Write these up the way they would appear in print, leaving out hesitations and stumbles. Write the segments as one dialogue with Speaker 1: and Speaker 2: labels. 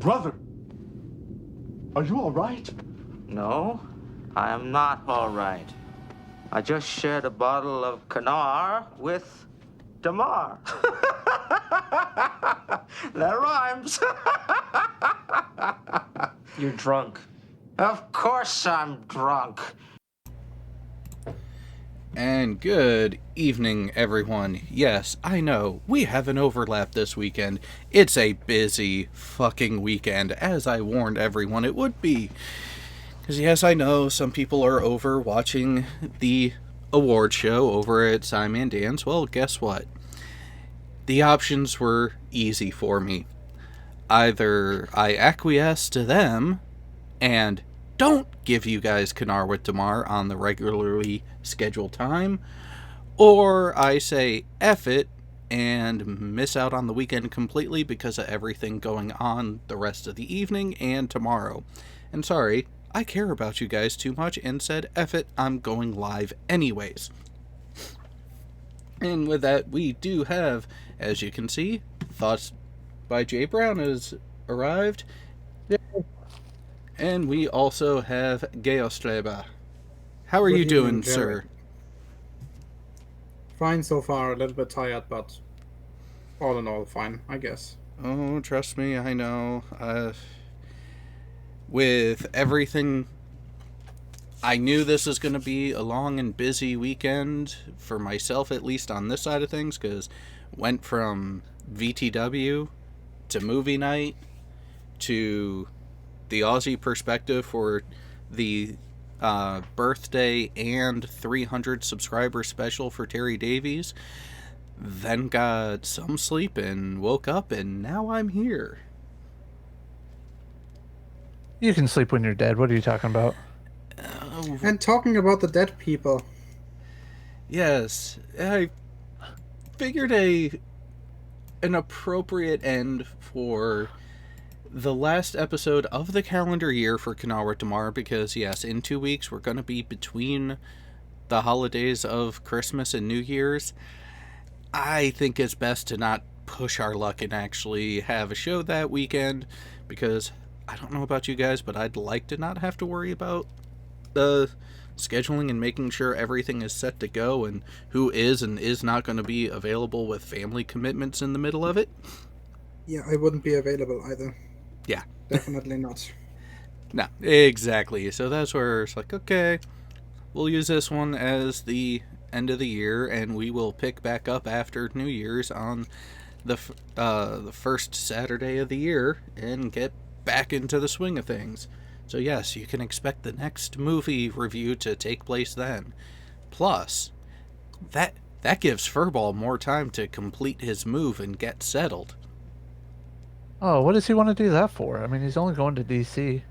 Speaker 1: Brother, are you all right?
Speaker 2: No, I am not all right. I just shared a bottle of Kanar with Damar. That rhymes.
Speaker 3: You're drunk.
Speaker 2: Of course I'm drunk.
Speaker 4: And good evening, everyone. Yes, I know, we have an overlap this weekend. It's a busy fucking weekend, as I warned everyone it would be. Because yes, I know some people are over watching the award show over at Simon Dance. Well, guess what? The options were easy for me. Either I acquiesce to them and don't give you guys Kanar with Damar on the regularly scheduled time, or I say F it and miss out on the weekend completely because of everything going on the rest of the evening and tomorrow. And sorry, I care about you guys too much and said F it, I'm going live anyways. And with that, we do have, as you can see, Thoughts by Jay Brown has arrived.
Speaker 5: Yeah.
Speaker 4: And we also have Geostreba. How are you doing, sir?
Speaker 5: Fine so far, a little bit tired, but all in all, fine, I guess.
Speaker 4: Oh, trust me, I know. With everything, I knew this was going to be a long and busy weekend, for myself at least on this side of things, because went from VTW to movie night to the Aussie perspective for the birthday and 300 subscriber special for Terry Davies. Then got some sleep and woke up, and now I'm here.
Speaker 6: You can sleep when you're dead. What are you talking about?
Speaker 5: And talking about the dead people.
Speaker 4: Yes, I figured an appropriate end for the last episode of the calendar year for Kanar with Damar, because yes, in 2 weeks we're going to be between the holidays of Christmas and New Year's. I think it's best to not push our luck and actually have a show that weekend, because I don't know about you guys, but I'd like to not have to worry about the scheduling and making sure everything is set to go and who is and is not going to be available with family commitments in the middle of it.
Speaker 5: Yeah, I wouldn't be available either.
Speaker 4: Yeah.
Speaker 5: Definitely not.
Speaker 4: No, exactly. So that's where it's like, okay, we'll use this one as the end of the year, and we will pick back up after New Year's on the first Saturday of the year and get back into the swing of things. So yes, you can expect the next movie review to take place then. Plus, that gives Furball more time to complete his move and get settled.
Speaker 6: Oh, what does he want to do that for? I mean, he's only going to DC.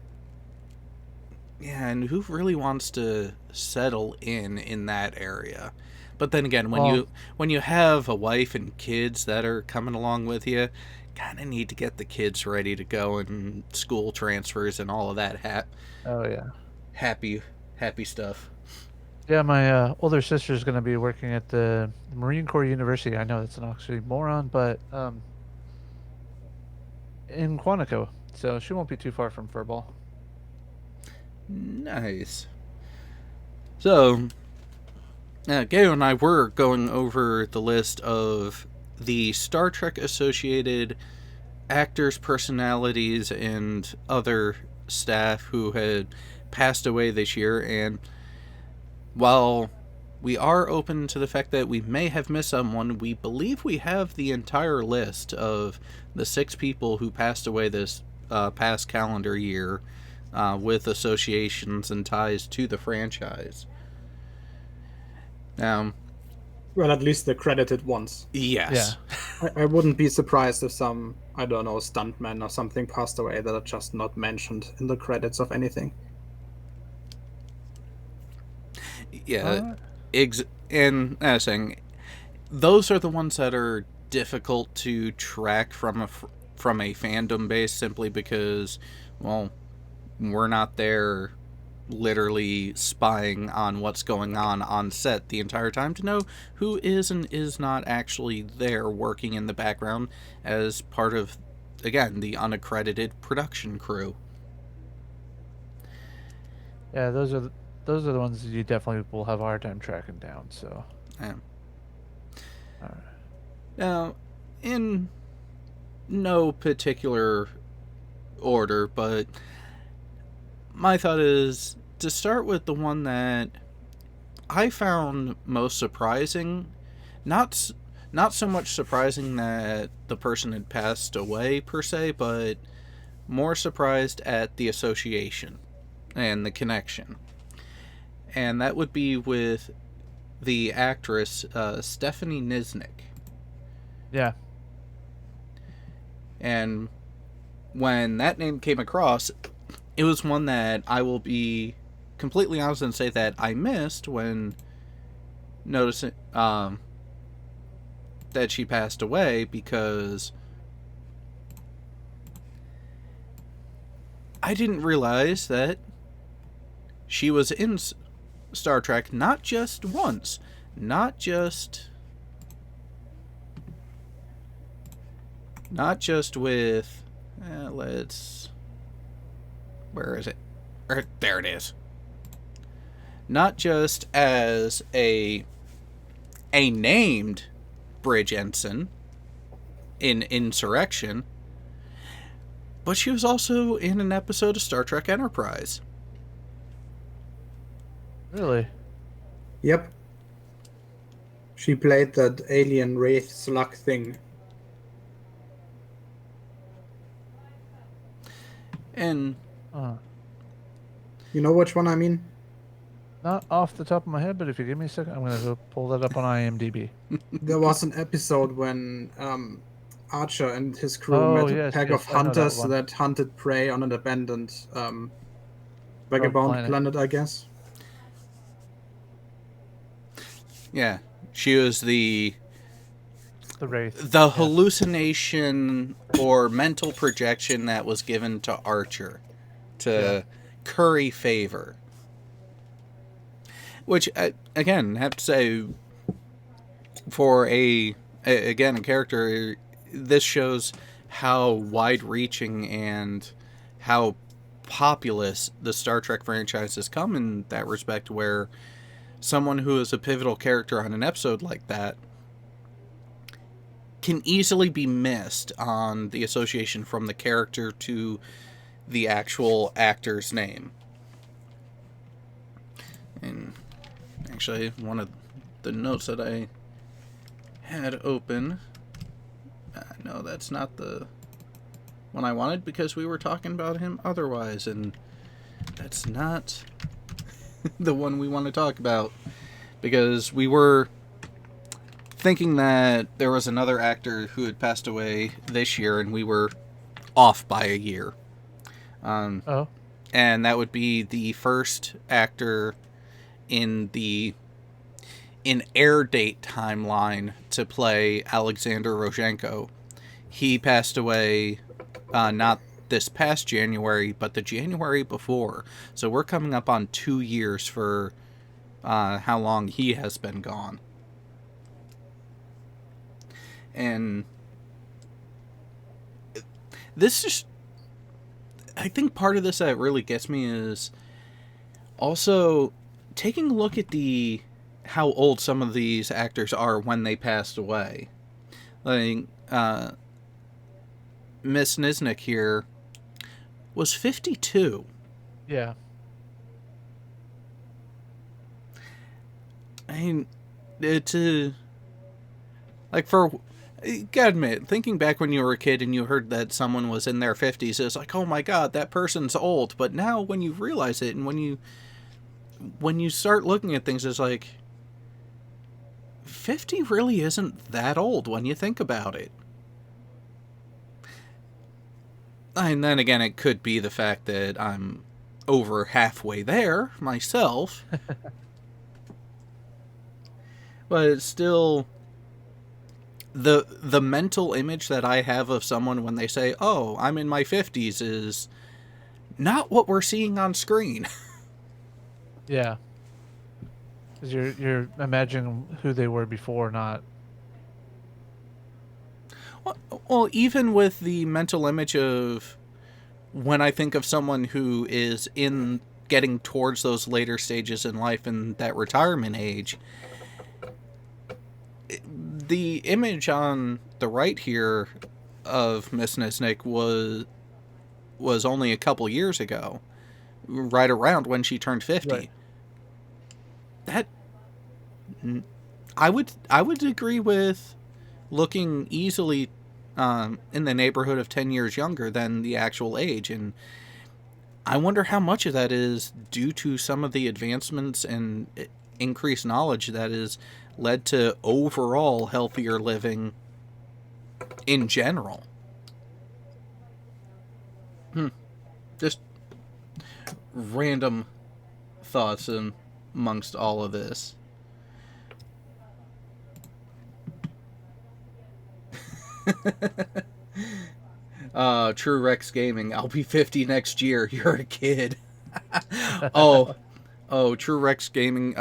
Speaker 4: Yeah, and who really wants to settle in that area? But then again, when you have a wife and kids that are coming along with you, kind of need to get the kids ready to go and school transfers and all of that.
Speaker 6: Oh yeah,
Speaker 4: happy stuff.
Speaker 6: Yeah, my older sister's going to be working at the Marine Corps University. I know that's an oxymoron, but in Quantico, so she won't be too far from Furball.
Speaker 4: Nice. So, Gayo and I were going over the list of the Star Trek associated actors, personalities, and other staff who had passed away this year, and while we are open to the fact that we may have missed someone, we believe we have the entire list of the 6 people who passed away this past calendar year with associations and ties to the franchise. Now,
Speaker 5: well, at least the credited ones.
Speaker 4: Yes.
Speaker 5: Yeah. I wouldn't be surprised if some, I don't know, stuntman or something passed away that are just not mentioned in the credits of anything.
Speaker 4: Yeah, and as I was saying, those are the ones that are difficult to track from a fandom base, simply because, well, we're not there literally spying on what's going on set the entire time to know who is and is not actually there working in the background as part of again, the unaccredited production crew.
Speaker 6: Yeah, those are the ones that you definitely will have a hard time tracking down. So.
Speaker 4: Yeah.
Speaker 6: All right.
Speaker 4: Now, in no particular order, but my thought is to start with the one that I found most surprising. Not so much surprising that the person had passed away per se, but more surprised at the association and the connection. And that would be with the actress Stephanie Nisnik.
Speaker 6: Yeah.
Speaker 4: And when that name came across, it was one that I will be completely honest and say that I missed when noticing that she passed away, because I didn't realize that she was in Star Trek not just once, not just with where is it? There it is. Not just as a named bridge ensign in Insurrection, but she was also in an episode of Star Trek Enterprise.
Speaker 6: Really?
Speaker 5: Yep. She played that alien wraith slug thing.
Speaker 4: And
Speaker 5: you know which one I mean?
Speaker 6: Not off the top of my head, but if you give me a second, I'm going to go pull that up on IMDb.
Speaker 5: There was an episode when Archer and his crew met a pack of hunters that hunted prey on an abandoned vagabond planet, I guess.
Speaker 4: Yeah, she was the
Speaker 6: wraith.
Speaker 4: The hallucination or mental projection that was given to Archer to curry favor. Which, again, I have to say, for a character, this shows how wide-reaching and how populous the Star Trek franchise has come in that respect, where someone who is a pivotal character on an episode like that can easily be missed on the association from the character to the actual actor's name. And actually, one of the notes that I had open, no, that's not the one I wanted, because we were talking about him otherwise, and that's not the one we want to talk about, because we were thinking that there was another actor who had passed away this year, and we were off by a year. And that would be the first actor in air date timeline to play Alexander Rozhenko. He passed away not this past January, but the January before. So we're coming up on 2 years for how long he has been gone. And this is, I think part of this that really gets me is also taking a look at how old some of these actors are when they passed away. Like, Miss Nisnik here was 52.
Speaker 6: Yeah.
Speaker 4: I mean, it's like, gotta admit, thinking back when you were a kid and you heard that someone was in their 50s, it's like, oh my god, that person's old. But now when you realize it, and when you start looking at things, it's like, 50 really isn't that old when you think about it. And then again, it could be the fact that I'm over halfway there myself. But it's still, the mental image that I have of someone when they say, oh, I'm in my 50s, is not what we're seeing on screen.
Speaker 6: Yeah. Because you're imagining who they were before, not...
Speaker 4: Well, even with the mental image of when I think of someone who is in getting towards those later stages in life and that retirement age, the image on the right here of Miss Nisnik was only a couple years ago, right around when she turned 50.
Speaker 6: Right.
Speaker 4: That I would agree with looking easily in the neighborhood of 10 years younger than the actual age, and I wonder how much of that is due to some of the advancements and increased knowledge that has led to overall healthier living in general. Just random thoughts amongst all of this. True Rex Gaming, I'll be 50 next year. You're a kid. Oh, True Rex Gaming,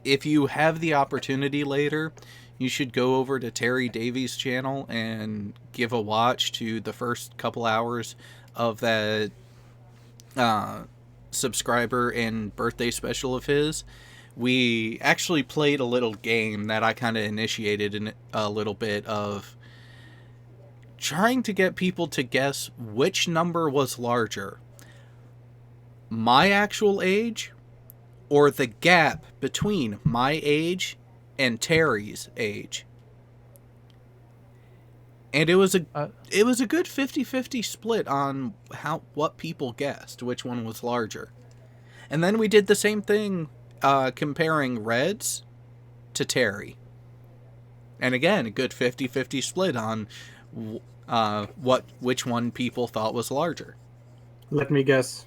Speaker 4: if you have the opportunity later, you should go over to Terry Davies' channel and give a watch to the first couple hours of that subscriber and birthday special of his. We actually played a little game that I kind of initiated in a little bit of trying to get people to guess which number was larger, my actual age or the gap between my age and Terry's age. And it was a good 50-50 split on what people guessed, which one was larger. And then we did the same thing comparing Reds to Terry. And again, a good 50-50 split on which one people thought was larger.
Speaker 5: Let me guess.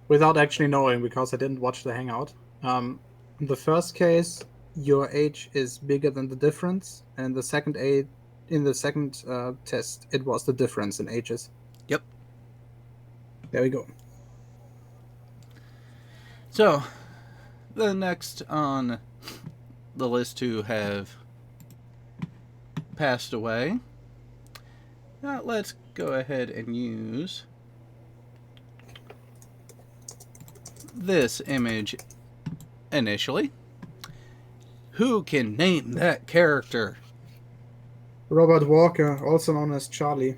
Speaker 5: Without actually knowing, because I didn't watch the Hangout. In the first case, your age is bigger than the difference, and in the second test, it was the difference in ages.
Speaker 4: Yep.
Speaker 5: There we go.
Speaker 4: So, the next on the list who have passed away. Now, let's go ahead and use this image initially. Who can name that character?
Speaker 5: Robert Walker, also known as Charlie.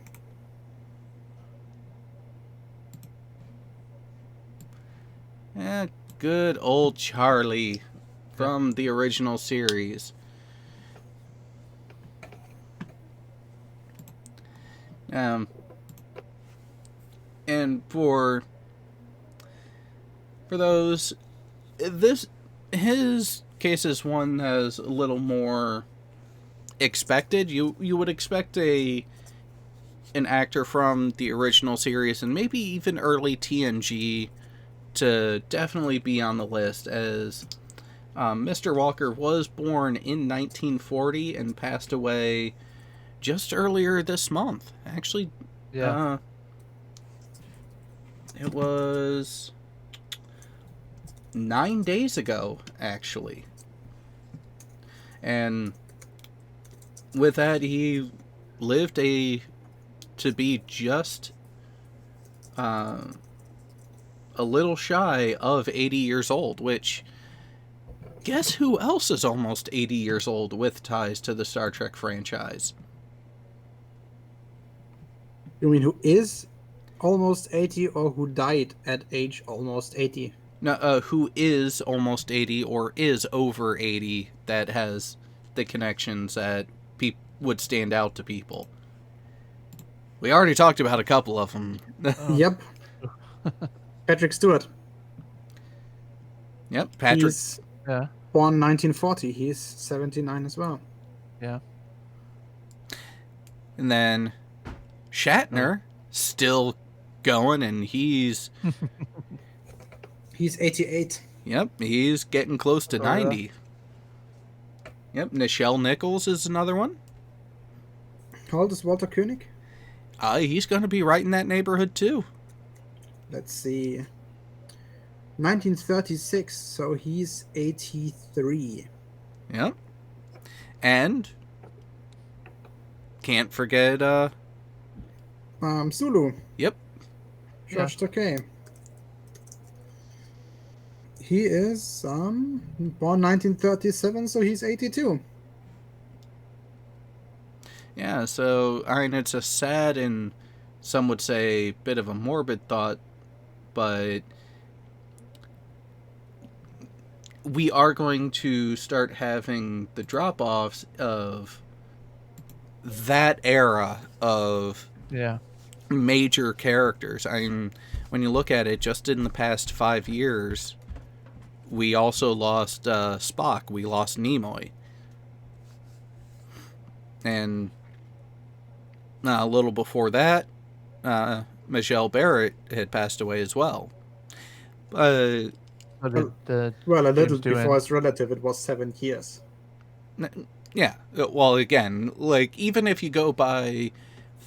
Speaker 4: Good old Charlie from the original series. And for those, his case is one that is a little more expected. You would expect an actor from the original series and maybe even early TNG to definitely be on the list, as Mr. Walker was born in 1940 and passed away just earlier this month. Actually,
Speaker 6: yeah.
Speaker 4: It was 9 days ago, actually. And with that, he lived to be just a little shy of 80 years old, which, guess who else is almost 80 years old with ties to the Star Trek franchise?
Speaker 5: You mean who is almost 80 or who died at age almost 80?
Speaker 4: No, who is almost 80 or is over 80 that has the connections that would stand out to people. We already talked about a couple of them.
Speaker 5: Yep. Patrick Stewart.
Speaker 4: Yep, Patrick.
Speaker 5: He's born 1940. He's 79 as well.
Speaker 6: Yeah.
Speaker 4: And then Shatner, still going, and he's...
Speaker 5: He's 88.
Speaker 4: Yep, he's getting close to 90. Yep, Nichelle Nichols is another one.
Speaker 5: How old is Walter Koenig?
Speaker 4: He's going to be right in that neighborhood, too.
Speaker 5: Let's see. 1936, so he's 83.
Speaker 4: Yep. And can't forget,
Speaker 5: Sulu.
Speaker 4: yep.
Speaker 5: George Takei. He is born 1937, so he's 82.
Speaker 4: Yeah, so, I mean, it's a sad and some would say bit of a morbid thought, but we are going to start having the drop-offs of that era of
Speaker 6: Yeah.
Speaker 4: major characters. I mean, when you look at it, just in the past 5 years, we also lost Spock. We lost Nimoy. And a little before that, Michelle Barrett had passed away as well.
Speaker 6: What did
Speaker 5: Well, a little
Speaker 6: James do
Speaker 5: before
Speaker 6: in-
Speaker 5: his relative, it was 7 years.
Speaker 4: Yeah, well, again, like, even if you go by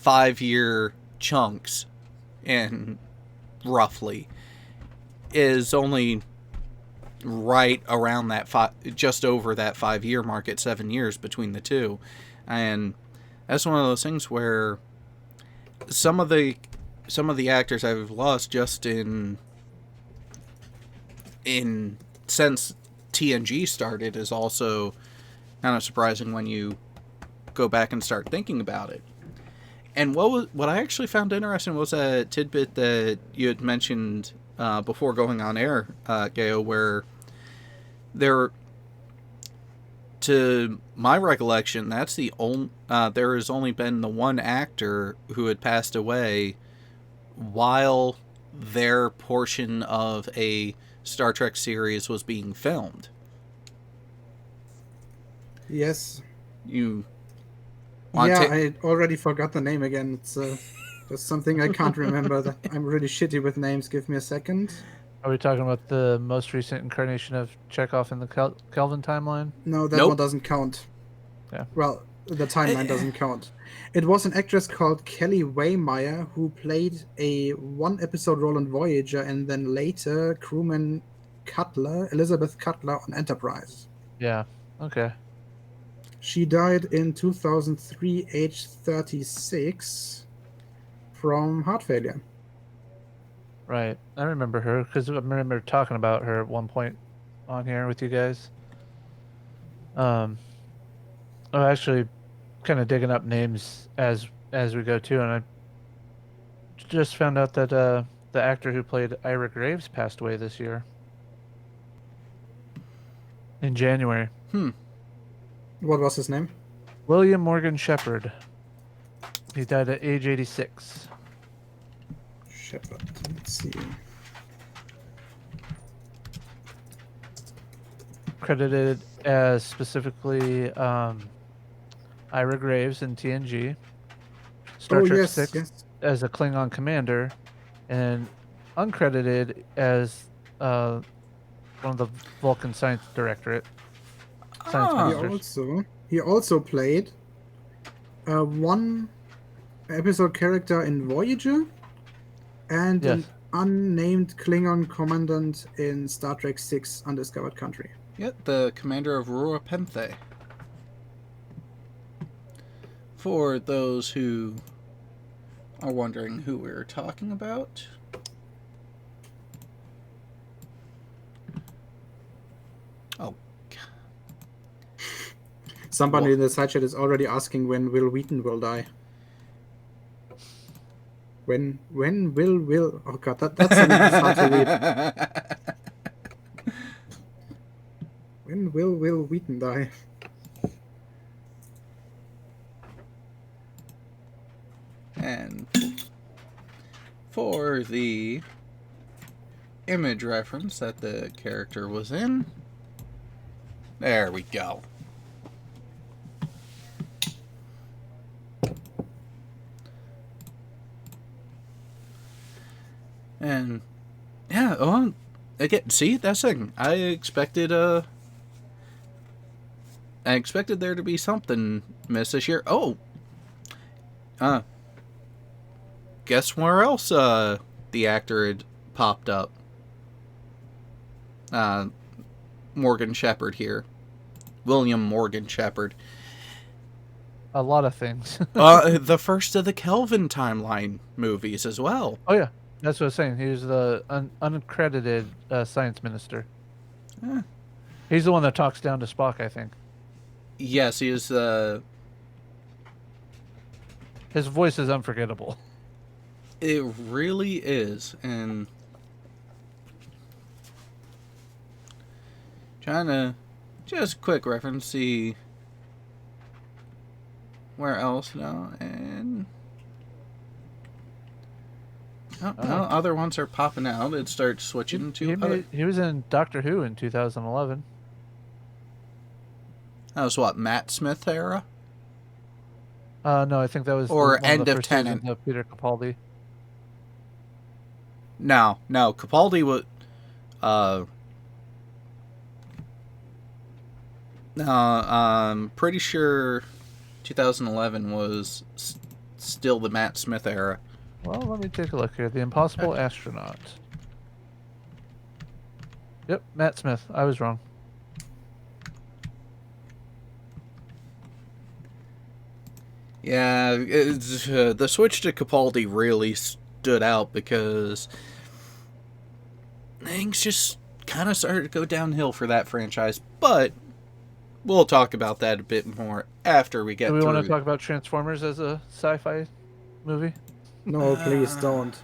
Speaker 4: 5-year chunks, and roughly, is only right around that just over that 5-year mark at 7 years between the two. And that's one of those things where some of the actors I've lost just in since TNG started is also kind of surprising when you go back and start thinking about it. And what I actually found interesting was a tidbit that you had mentioned before going on air, Gayo, where to my recollection, that's the only there has only been the one actor who had passed away while their portion of a Star Trek series was being filmed.
Speaker 5: Yes.
Speaker 4: You
Speaker 5: I already forgot the name again. It's just something I can't remember. I'm really shitty with names. Give me a second.
Speaker 6: Are we talking about the most recent incarnation of Chekhov in the Kelvin timeline?
Speaker 5: No, that
Speaker 4: Nope.
Speaker 5: one doesn't count.
Speaker 6: Yeah.
Speaker 5: Well, the timeline doesn't count. It was an actress called Kelly Waymeyer who played a 1-episode role on Voyager and then later crewman Elizabeth Cutler on Enterprise.
Speaker 6: Yeah. Okay.
Speaker 5: She died in 2003, aged 36, from heart failure.
Speaker 6: Right. I remember her because I remember talking about her at one point on here with you guys. I'm actually kind of digging up names as we go too, and I just found out that the actor who played Ira Graves passed away this year in January.
Speaker 5: What was his name?
Speaker 6: William Morgan Shepherd. He died at age 86.
Speaker 5: Shepard. Let's see.
Speaker 6: Credited as specifically Ira Graves in TNG, Star Trek
Speaker 5: yes,
Speaker 6: 6
Speaker 5: yes.
Speaker 6: as a Klingon commander, and uncredited as one of the Vulcan Science Directorate. Science Ministers.
Speaker 5: He also played a 1-episode character in Voyager and an
Speaker 6: Yes.
Speaker 5: unnamed Klingon commandant in Star Trek 6 Undiscovered Country.
Speaker 4: Yep, the commander of Rura Penthe. For those who are wondering who we're talking about, oh,
Speaker 5: Somebody in the side chat is already asking when Will Wheaton will die. When will oh god, that's hard to read. When will Will Wheaton die?
Speaker 4: and for the image reference that the character was in, there we go. And yeah, well, again, see, that's the thing. I expected there to be something missed this year. Oh, guess where else the actor had popped up? Morgan Shepherd here, William Morgan Shepherd.
Speaker 6: a lot of things.
Speaker 4: The first of the Kelvin timeline movies as well.
Speaker 6: Oh yeah, that's what I was saying. He was the uncredited science minister.
Speaker 4: Eh.
Speaker 6: He's the one that talks down to Spock, I think.
Speaker 4: Yes, he is.
Speaker 6: His voice is unforgettable.
Speaker 4: It really is, and trying to just quick reference, see where else now, and no, other ones are popping out. It starts switching to.
Speaker 6: He was in Doctor Who in 2011.
Speaker 4: That was what, Matt Smith era?
Speaker 6: No, I think that was
Speaker 4: Or
Speaker 6: one
Speaker 4: End
Speaker 6: the
Speaker 4: of
Speaker 6: first season
Speaker 4: Tennant.
Speaker 6: of Peter Capaldi.
Speaker 4: No, Capaldi was. I'm pretty sure 2011 was still the Matt Smith era.
Speaker 6: Well, let me take a look here. The Impossible Astronaut. Yep, Matt Smith. I was wrong.
Speaker 4: Yeah, the switch to Capaldi really stood out because things just kind of started to go downhill for that franchise. But we'll talk about that a bit more after we get
Speaker 6: Do we
Speaker 4: through.
Speaker 6: want to talk about Transformers as a sci-fi movie?
Speaker 5: No, please don't.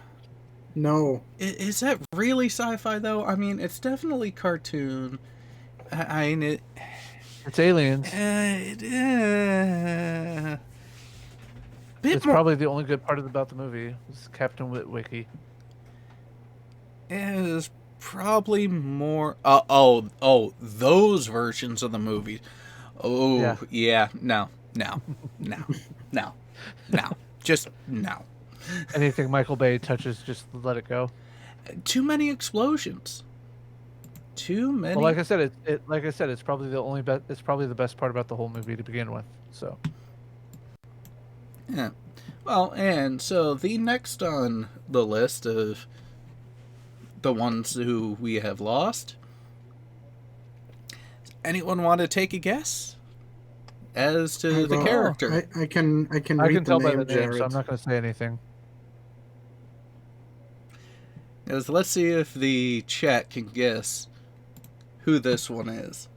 Speaker 5: No.
Speaker 4: Is that really sci-fi though? I mean, it's definitely cartoon. I mean,
Speaker 6: It's aliens. It's probably the only good part about the movie. Is Captain Witwicky.
Speaker 4: Is probably more. Those versions of the movies. Oh yeah, no, just no.
Speaker 6: Anything Michael Bay touches, just let it go.
Speaker 4: Too many explosions. Too many.
Speaker 6: Well, like I said, it's probably the only it's probably the best part about the whole movie to begin with. So.
Speaker 4: Yeah. Well, and so the next on the list of the ones who we have lost. Anyone want to take a guess as to the character?
Speaker 5: I can read
Speaker 6: tell
Speaker 5: the
Speaker 6: by
Speaker 5: name,
Speaker 6: the name,
Speaker 5: Jared.
Speaker 6: so I'm not going to say anything.
Speaker 4: Because let's see if the chat can guess who this one is.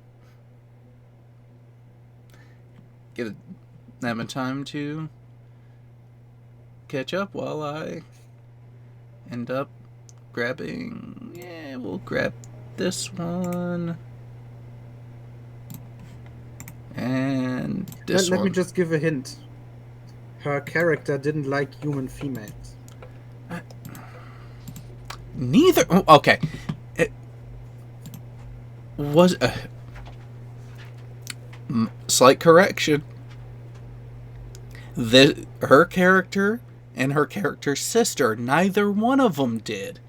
Speaker 4: Give them a time to catch up while I end up grabbing. Yeah, we'll grab this one. And this one.
Speaker 5: Let me just give a hint. Her character didn't like human females.
Speaker 4: Neither. Oh, okay. It was a slight correction. Her character and her character's sister, neither one of them did.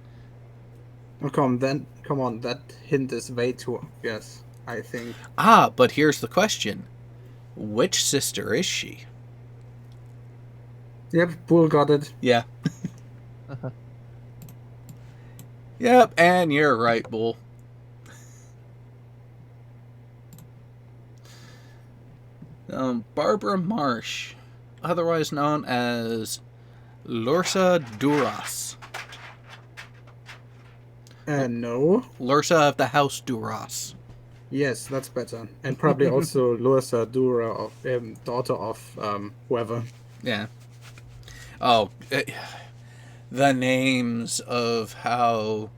Speaker 5: Oh, come on, that hint is way too obvious, I think.
Speaker 4: But here's the question. Which sister is she?
Speaker 5: Yep, Bull got it.
Speaker 4: Yeah. Yep, and you're right, Bull. Barbara Marsh, otherwise known as Lursa Duras.
Speaker 5: No.
Speaker 4: Lursa of the House Duras.
Speaker 5: Yes, that's better. And probably also Lursa Dura, of daughter of whoever.
Speaker 4: Yeah. Oh, the names of how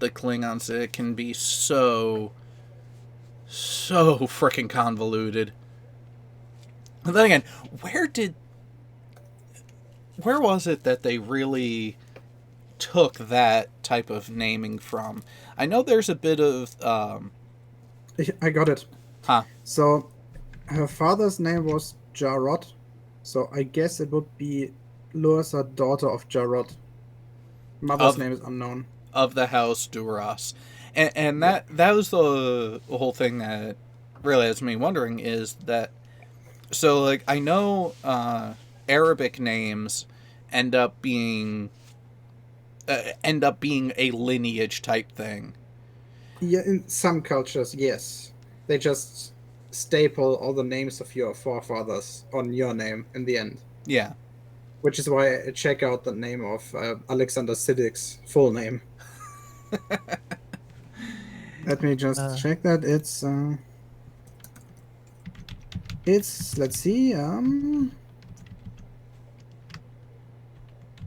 Speaker 4: the Klingons it can be so freaking convoluted. And then again, where was it that they really took that type of naming from? I know there's a bit of
Speaker 5: I got it.
Speaker 4: Huh.
Speaker 5: So, her father's name was Jarod, so I guess it would be Lursa, daughter of Jarod. Mother's name is unknown.
Speaker 4: Of the House Duras. And that was the whole thing that really has me wondering is that, so like I know Arabic names end up being a lineage type thing.
Speaker 5: Yeah, in some cultures, yes. They just staple all the names of your forefathers on your name in the end.
Speaker 4: Yeah.
Speaker 5: Which is why I check out the name of Alexander Siddig's full name. Let me just check that. It's let's see.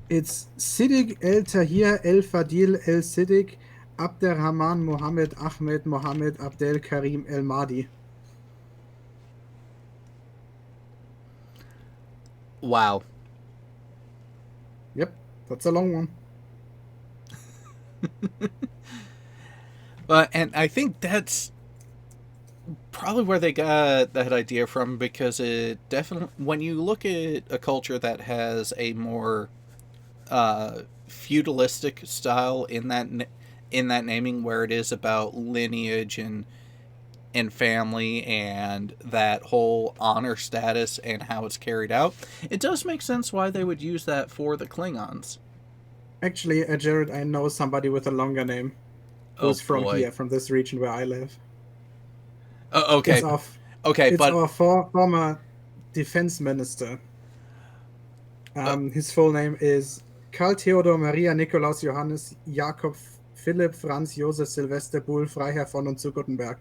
Speaker 5: It's Siddiq El Tahir El Fadil El Siddiq Abderrahman Mohammed Ahmed Mohammed Abdel Karim El Mahdi.
Speaker 4: Wow.
Speaker 5: Yep, that's a long one.
Speaker 4: And I think that's probably where they got that idea from, because it definitely, when you look at a culture that has a more feudalistic style in that naming, where it is about lineage and family and that whole honor status and how it's carried out, it does make sense why they would use that for the Klingons.
Speaker 5: Actually, Jared, I know somebody with a longer name who's from here, from this region where I live.
Speaker 4: Okay.
Speaker 5: It's our former defense minister. His full name is Karl Theodor Maria Nikolaus Johannes Jakob Philipp Franz Josef Silvester Buhl Freiherr von und zu Guttenberg.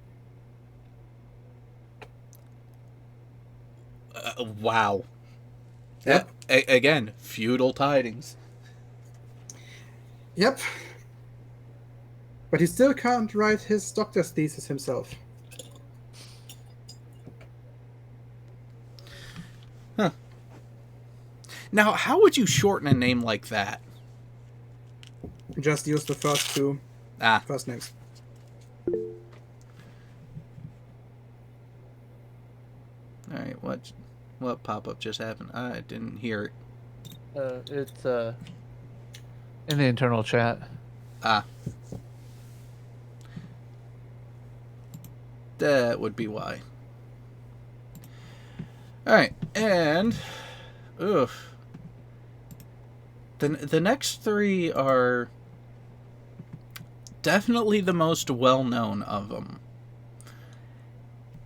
Speaker 4: Wow.
Speaker 5: Yep.
Speaker 4: Again, feudal tidings.
Speaker 5: Yep. But he still can't write his doctor's thesis himself.
Speaker 4: Huh. Now, how would you shorten a name like that?
Speaker 5: Just use the first two first names.
Speaker 4: Alright, what pop-up just happened? I didn't hear it.
Speaker 6: It's in the internal chat.
Speaker 4: That would be why. Alright, and the next three are definitely the most well-known of them.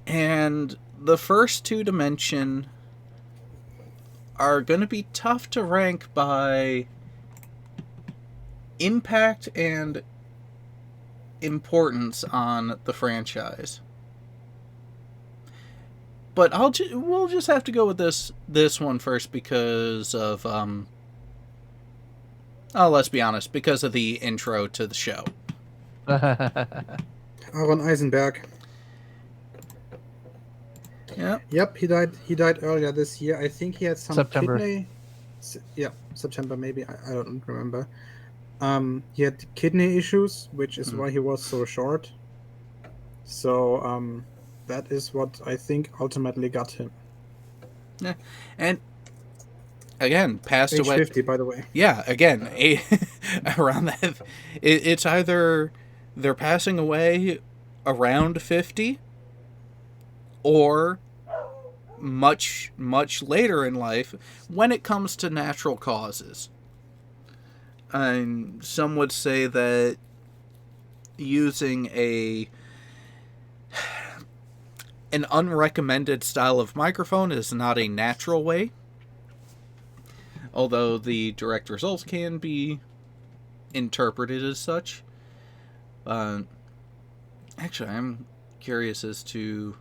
Speaker 4: And the first two to mention are going to be tough to rank by impact and importance on the franchise. But we'll just have to go with this one first because of let's be honest, because of the intro to the show.
Speaker 5: Aaron Eisenberg.
Speaker 4: Yeah.
Speaker 5: Yep, he died earlier this year. I think he had some
Speaker 6: September.
Speaker 5: September maybe. I don't remember. He had kidney issues, which is why he was so short. So that is what I think ultimately got him.
Speaker 4: Yeah, and again, passed
Speaker 5: Age
Speaker 4: away.
Speaker 5: 50, by the way.
Speaker 4: Yeah, again, around that. It's either they're passing away around 50, or much, much later in life when it comes to natural causes. And some would say that using an unrecommended style of microphone is not a natural way, although the direct results can be interpreted as such. Actually, I'm curious as to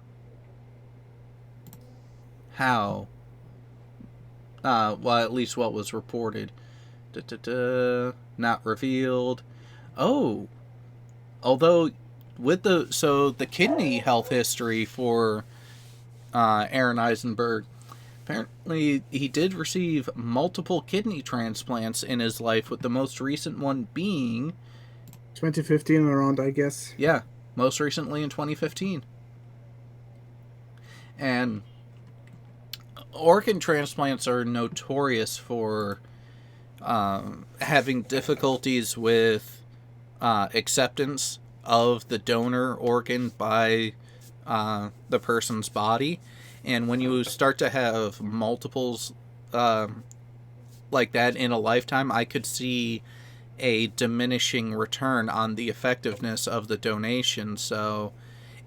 Speaker 4: how, well, at least what was reported. Not revealed. Oh, although with the kidney health history for Aaron Eisenberg, apparently he did receive multiple kidney transplants in his life, with the most recent one being
Speaker 5: 2015 around, I guess.
Speaker 4: Yeah, most recently in 2015. And organ transplants are notorious for having difficulties with acceptance of the donor organ by the person's body. And when you start to have multiples like that in a lifetime, I could see a diminishing return on the effectiveness of the donation. So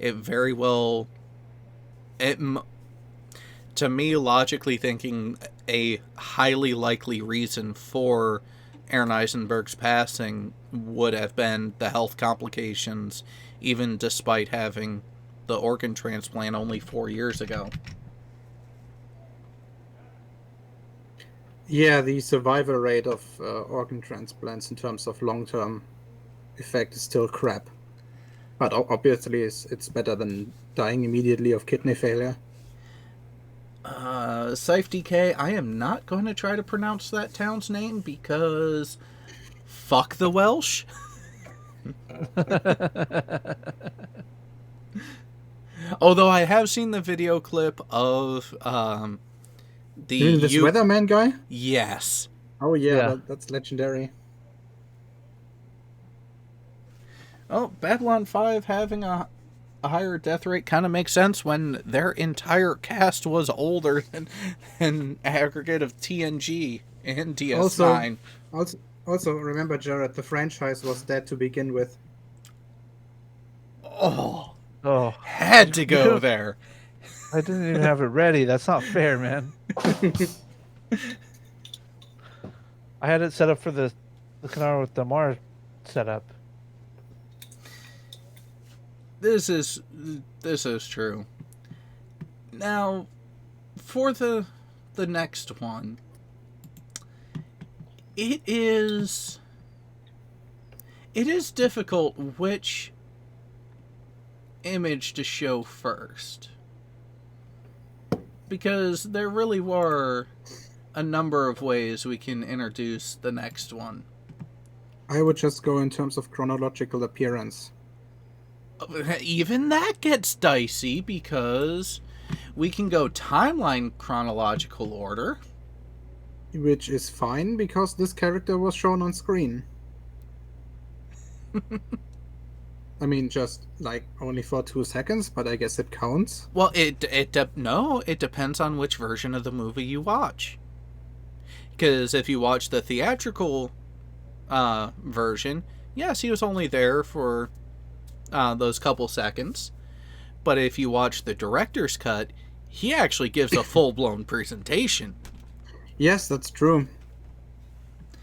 Speaker 4: it very well To me, logically thinking, a highly likely reason for Aaron Eisenberg's passing would have been the health complications, even despite having the organ transplant only 4 years ago.
Speaker 5: Yeah, the survival rate of organ transplants in terms of long-term effect is still crap. But obviously, it's better than dying immediately of kidney failure.
Speaker 4: Safety K, I am not going to try to pronounce that town's name because fuck the Welsh. Although I have seen the video clip of the
Speaker 5: You mean this weatherman guy?
Speaker 4: Yes.
Speaker 5: Oh yeah,
Speaker 6: Yeah.
Speaker 5: that's legendary.
Speaker 4: Oh, Babylon 5 having a higher death rate kind of makes sense when their entire cast was older than an aggregate of TNG and DS9.
Speaker 5: Also, remember, Jared, the franchise was dead to begin with.
Speaker 4: Oh,
Speaker 6: Oh,
Speaker 4: had to go there.
Speaker 6: I didn't even have it ready. That's not fair, man. I had it set up for the Kanar with Damar setup.
Speaker 4: This is true. Now, for the next one, it is difficult which image to show first, because there really were a number of ways we can introduce the next one.
Speaker 5: I would just go in terms of chronological appearance.
Speaker 4: Even that gets dicey because we can go timeline chronological order.
Speaker 5: Which is fine because this character was shown on screen. I mean, just like only for 2 seconds, but I guess it counts.
Speaker 4: Well, it depends on which version of the movie you watch. Because if you watch the theatrical version, yes, he was only there for those couple seconds. But if you watch the director's cut, he actually gives a full-blown presentation.
Speaker 5: Yes, that's true.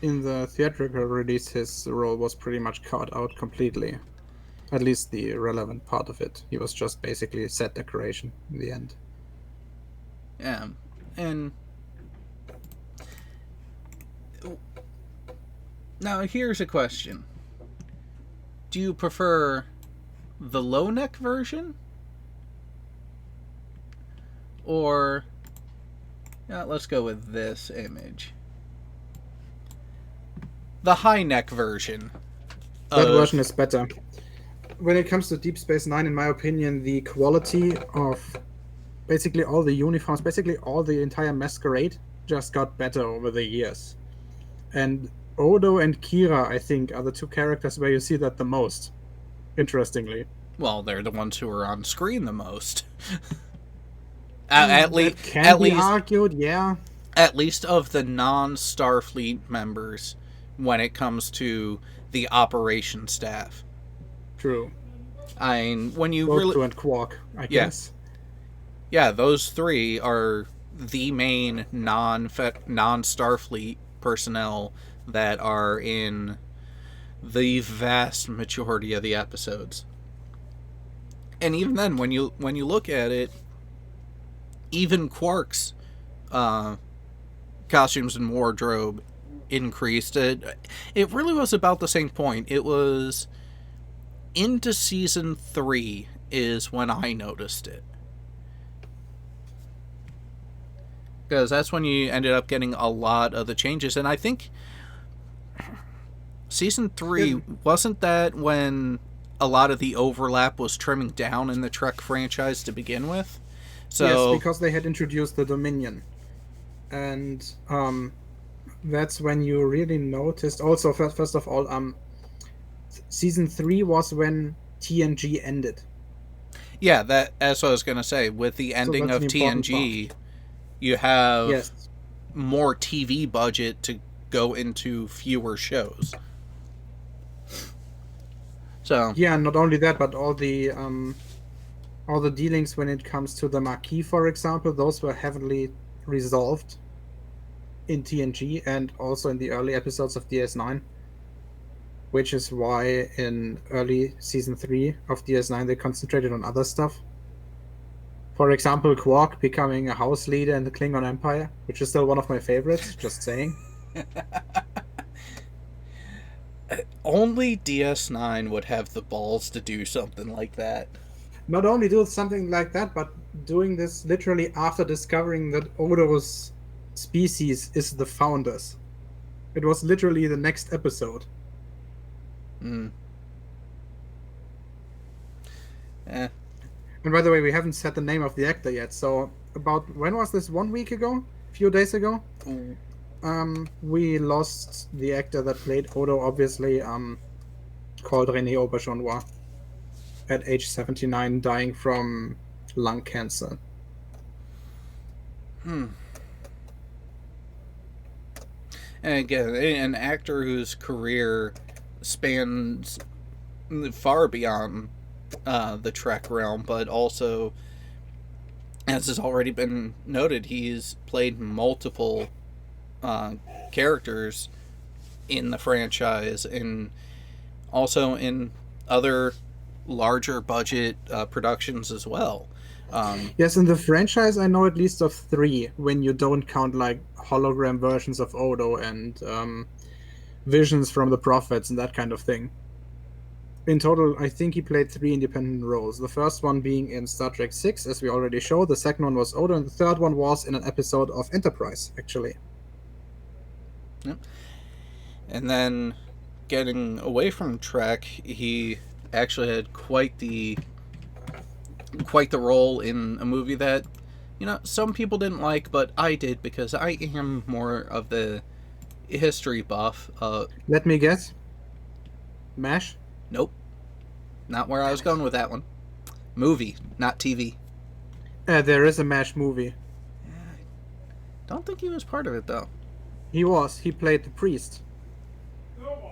Speaker 5: In the theatrical release, his role was pretty much cut out completely. At least the relevant part of it. He was just basically set decoration in the end.
Speaker 4: Yeah, and now here's a question. Do you prefer the low neck version? Or, let's go with this image. The high neck version.
Speaker 5: That version is better. When it comes to Deep Space Nine, in my opinion, the quality of basically all the uniforms, basically all the entire masquerade, just got better over the years. And Odo and Kira, I think, are the 2 characters where you see that the most, interestingly.
Speaker 4: Well, they're the ones who are on screen the most.
Speaker 5: That can be argued, yeah.
Speaker 4: At least of the non-Starfleet members when it comes to the operation staff.
Speaker 5: True.
Speaker 4: I mean, when you
Speaker 5: Both
Speaker 4: really...
Speaker 5: two and Quark, I guess.
Speaker 4: Yeah, those 3 are the main non-Starfleet personnel that are in the vast majority of the episodes. And even then, when you look at it, even Quark's costumes and wardrobe increased. It really was about the same point. It was into season 3 is when I noticed it. Because that's when you ended up getting a lot of the changes. And I think season 3, wasn't that when a lot of the overlap was trimming down in the Trek franchise to begin with? So,
Speaker 5: yes, because they had introduced the Dominion. And that's when you really noticed. Also, first of all, season 3 was when TNG ended.
Speaker 4: Yeah, that's what I was going to say. With the ending of TNG, you have more TV budget to go into fewer shows. So
Speaker 5: yeah, not only that, but all the All the dealings when it comes to the Marquis, for example, those were heavily resolved in TNG and also in the early episodes of DS9, which is why in early season 3 of DS9 they concentrated on other stuff. For example, Quark becoming a house leader in the Klingon Empire, which is still one of my favorites, just saying.
Speaker 4: Only DS9 would have the balls to do something like that.
Speaker 5: Not only do something like that, but doing this literally after discovering that Odo's species is the Founders. It was literally the next episode.
Speaker 4: Hmm. Eh.
Speaker 5: And by the way, we haven't said the name of the actor yet, so about when was this? 1 week ago? A few days ago? We lost the actor that played Odo, obviously, called René Auberjonois, at age 79, dying from lung cancer.
Speaker 4: And again, an actor whose career spans far beyond the Trek realm, but also, as has already been noted, he's played multiple characters in the franchise and also in other larger budget productions as well.
Speaker 5: Yes, in the franchise I know at least of 3, when you don't count like hologram versions of Odo and visions from the prophets and that kind of thing. In total, I think he played 3 independent roles. The first one being in Star Trek 6, as we already showed. The second one was Odo, and the third one was in an episode of Enterprise, actually.
Speaker 4: Yep. And then, getting away from Trek, he actually had quite the role in a movie that, some people didn't like, but I did because I am more of the history buff.
Speaker 5: Let me guess. MASH?
Speaker 4: Nope. Not where I was going with that one. Movie, not TV.
Speaker 5: There is a MASH movie.
Speaker 4: Don't think he was part of it, though.
Speaker 5: He was. He played the priest.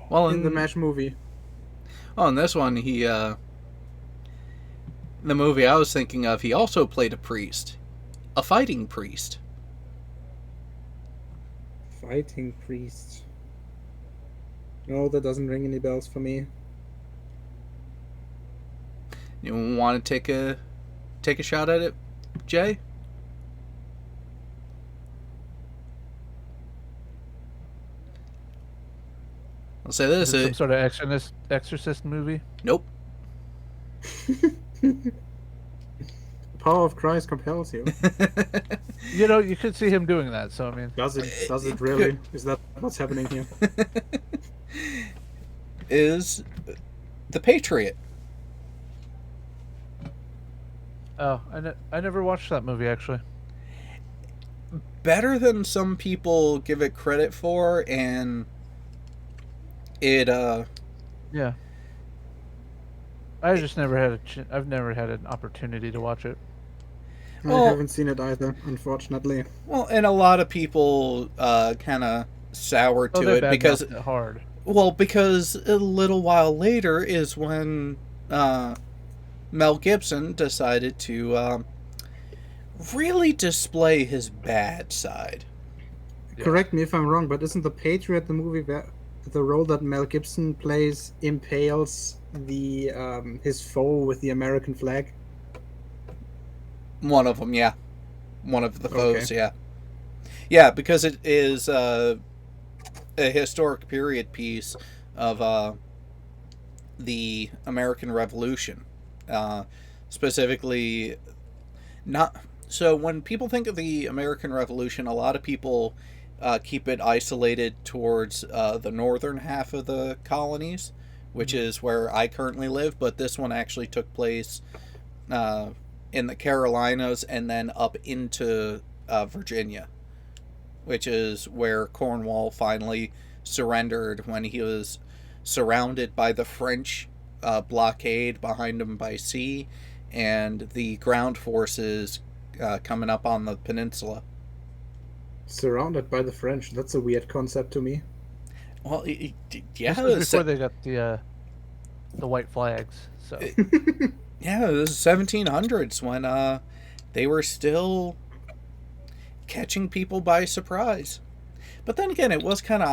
Speaker 4: Well,
Speaker 5: in the MASH movie.
Speaker 4: Oh, in this one, the movie I was thinking of, he also played a priest. A fighting priest.
Speaker 5: Fighting priest. No, that doesn't ring any bells for me.
Speaker 4: You want to take a shot at it, Jay? I'll say this:
Speaker 6: some sort of exorcist movie.
Speaker 4: Nope.
Speaker 5: Power of Christ compels you.
Speaker 6: You could see him doing that. So I mean,
Speaker 5: does it really? Is that what's happening here?
Speaker 4: Is The Patriot?
Speaker 6: Oh, I never watched that movie actually.
Speaker 4: Better than some people give it credit for, and it
Speaker 6: yeah. I just never had I've never had an opportunity to watch it.
Speaker 5: I haven't seen it either, unfortunately.
Speaker 4: Well, and a lot of people kind of sour to it because
Speaker 6: it hard.
Speaker 4: Well, because a little while later is when Mel Gibson decided to really display his bad side.
Speaker 5: Correct me if I'm wrong, but isn't The Patriot the movie where the role that Mel Gibson plays impales the his foe with the American flag?
Speaker 4: One of them, yeah. One of the foes, yeah. Yeah, because it is a historic period piece of the American Revolution. Specifically, not... So when people think of the American Revolution, a lot of people keep it isolated towards the northern half of the colonies, which is where I currently live, but this one actually took place in the Carolinas and then up into Virginia, which is where Cornwall finally surrendered when he was surrounded by the French blockade behind him by sea and the ground forces coming up on the peninsula.
Speaker 5: Surrounded by the French. That's a weird concept to me.
Speaker 4: Well, yeah.
Speaker 6: This was before they got the white flags. So
Speaker 4: Yeah, it was 1700s when they were still catching people by surprise. But then again, it was kind of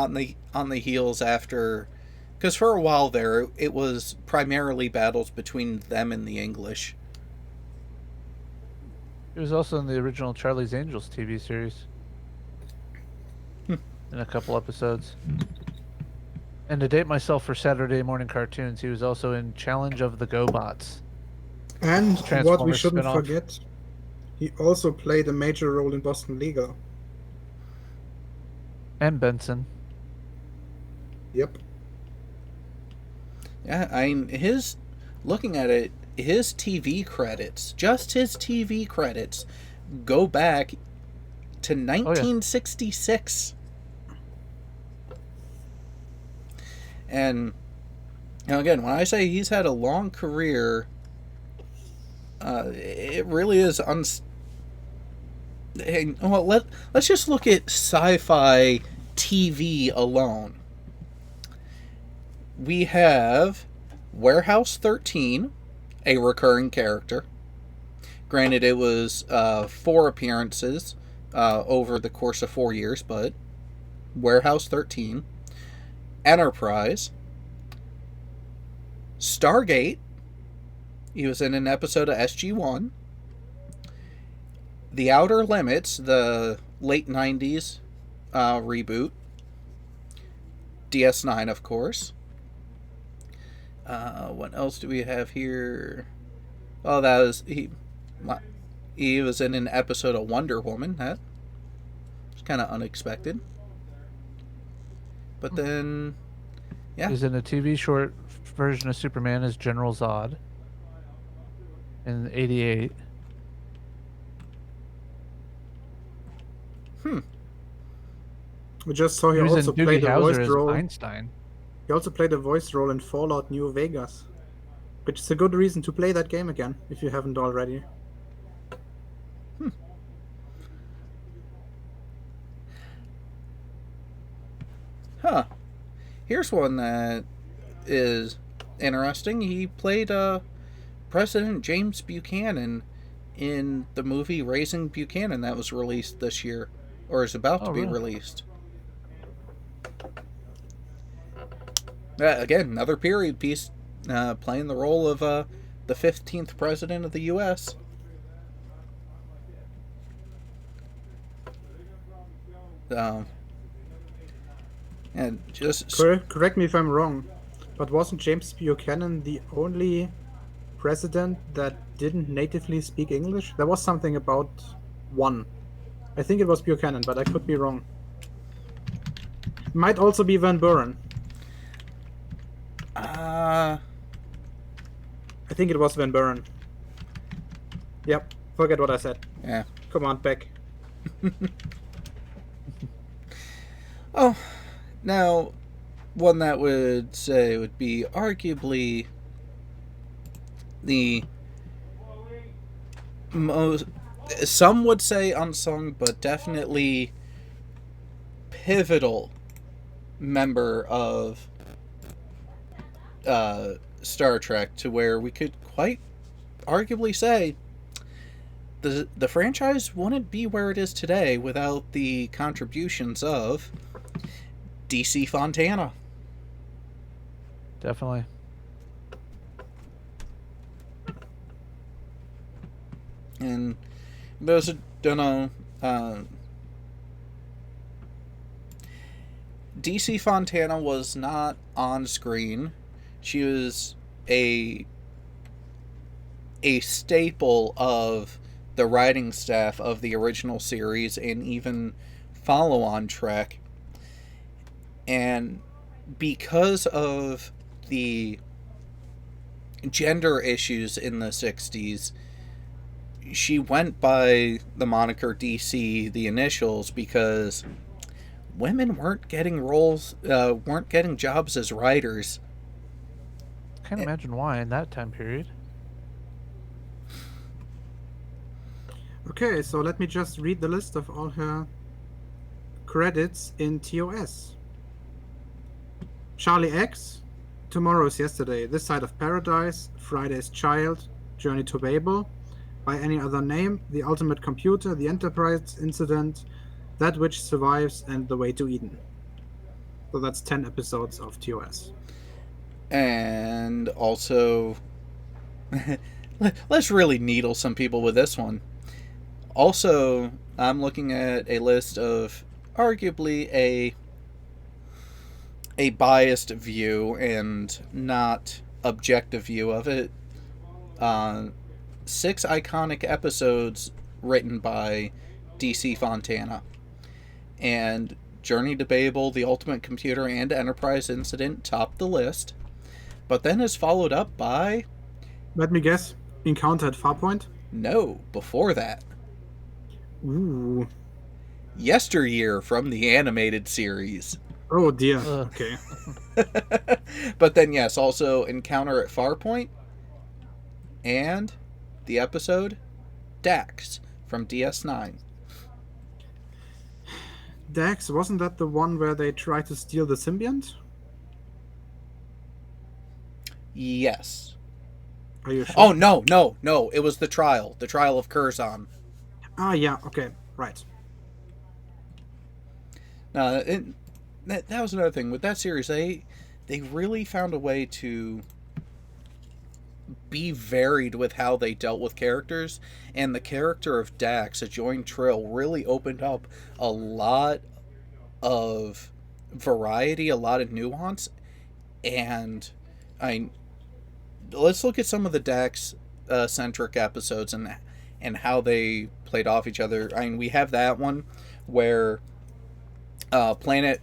Speaker 4: on the heels after, because for a while there, it was primarily battles between them and the English.
Speaker 6: It was also in the original Charlie's Angels TV series. In a couple episodes. And to date myself for Saturday morning cartoons, he was also in Challenge of the GoBots.
Speaker 5: And what we
Speaker 6: Transformers
Speaker 5: shouldn't
Speaker 6: spin-off.
Speaker 5: forget, he also played a major role in Boston Legal.
Speaker 6: And Benson.
Speaker 5: Yep.
Speaker 4: Yeah, looking at it, his TV credits, just his TV credits, go back to 1966. And again, when I say he's had a long career, it really is well, let's just look at sci-fi TV alone. We have Warehouse 13, a recurring character. Granted, it was 4 appearances over the course of 4 years, but Warehouse 13. Enterprise. Stargate. He was in an episode of SG-1. The Outer Limits, the late 90s reboot. DS9, of course. What else do we have here? Oh, that was... He was in an episode of Wonder Woman. That was kind of unexpected. But then, yeah.
Speaker 6: He's in a TV short version of Superman as General Zod in '88.
Speaker 5: We just saw he
Speaker 6: He was
Speaker 5: also
Speaker 6: in Doogie
Speaker 5: played a voice
Speaker 6: Howser as
Speaker 5: role.
Speaker 6: Einstein.
Speaker 5: He also played a voice role in Fallout New Vegas, which is a good reason to play that game again if you haven't already.
Speaker 4: Huh. Here's one that is interesting. He played President James Buchanan in the movie Raising Buchanan that was released this year, or is about to be released. Again, another period piece, playing the role of the 15th president of the U.S. And just
Speaker 5: correct me if I'm wrong, but wasn't James Buchanan the only president that didn't natively speak English? There was something about one. I think it was Buchanan, but I could be wrong. Might also be Van Buren. I think it was Van Buren. Yep, forget what I said.
Speaker 4: Yeah.
Speaker 5: Come on, back.
Speaker 4: Oh, now, one that would say would be arguably the most, some would say unsung, but definitely pivotal member of Star Trek, to where we could quite arguably say the franchise wouldn't be where it is today without the contributions of DC Fontana.
Speaker 6: Definitely.
Speaker 4: And those who don't know, DC Fontana was not on screen. She was a staple of the writing staff of the original series and even follow-on Trek. And because of the gender issues in the 60s, she went by the moniker DC, the initials, because women weren't getting roles, weren't getting jobs as writers.
Speaker 6: Can't imagine why in that time period.
Speaker 5: Okay, so let me just read the list of all her credits in TOS. Charlie X, Tomorrow is Yesterday, This Side of Paradise, Friday's Child, Journey to Babel, By Any Other Name, The Ultimate Computer, The Enterprise Incident, That Which Survives, and The Way to Eden. So that's 10 episodes of TOS.
Speaker 4: And also, let's really needle some people with this one. Also, I'm looking at a list of arguably a biased view and not objective view of it. 6 iconic episodes written by DC Fontana. And Journey to Babel, The Ultimate Computer, and Enterprise Incident topped the list. But then is followed up by...
Speaker 5: Let me guess. Encounter at Farpoint?
Speaker 4: No, before that.
Speaker 5: Ooh.
Speaker 4: Yesteryear from the animated series.
Speaker 5: Oh dear. Okay.
Speaker 4: But then, yes, also Encounter at Farpoint. And the episode Dax from DS9.
Speaker 5: Dax, wasn't that the one where they tried to steal the symbiont?
Speaker 4: Yes.
Speaker 5: Are you sure?
Speaker 4: Oh, no. It was the trial. The trial of Curzon.
Speaker 5: Ah, yeah. Okay. Right.
Speaker 4: That was another thing. With that series, they really found a way to be varied with how they dealt with characters, and the character of Dax, a joined Trill, really opened up a lot of variety, a lot of nuance, and let's look at some of the Dax centric episodes and how they played off each other. We have that one where Planet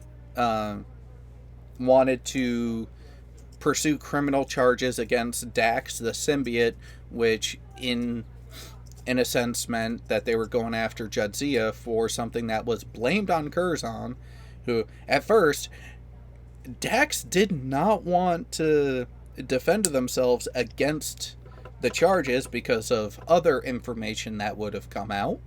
Speaker 4: wanted to pursue criminal charges against Dax, the symbiote, which in a sense meant that they were going after Jadzia for something that was blamed on Curzon, who, at first, Dax did not want to defend themselves against the charges because of other information that would have come out.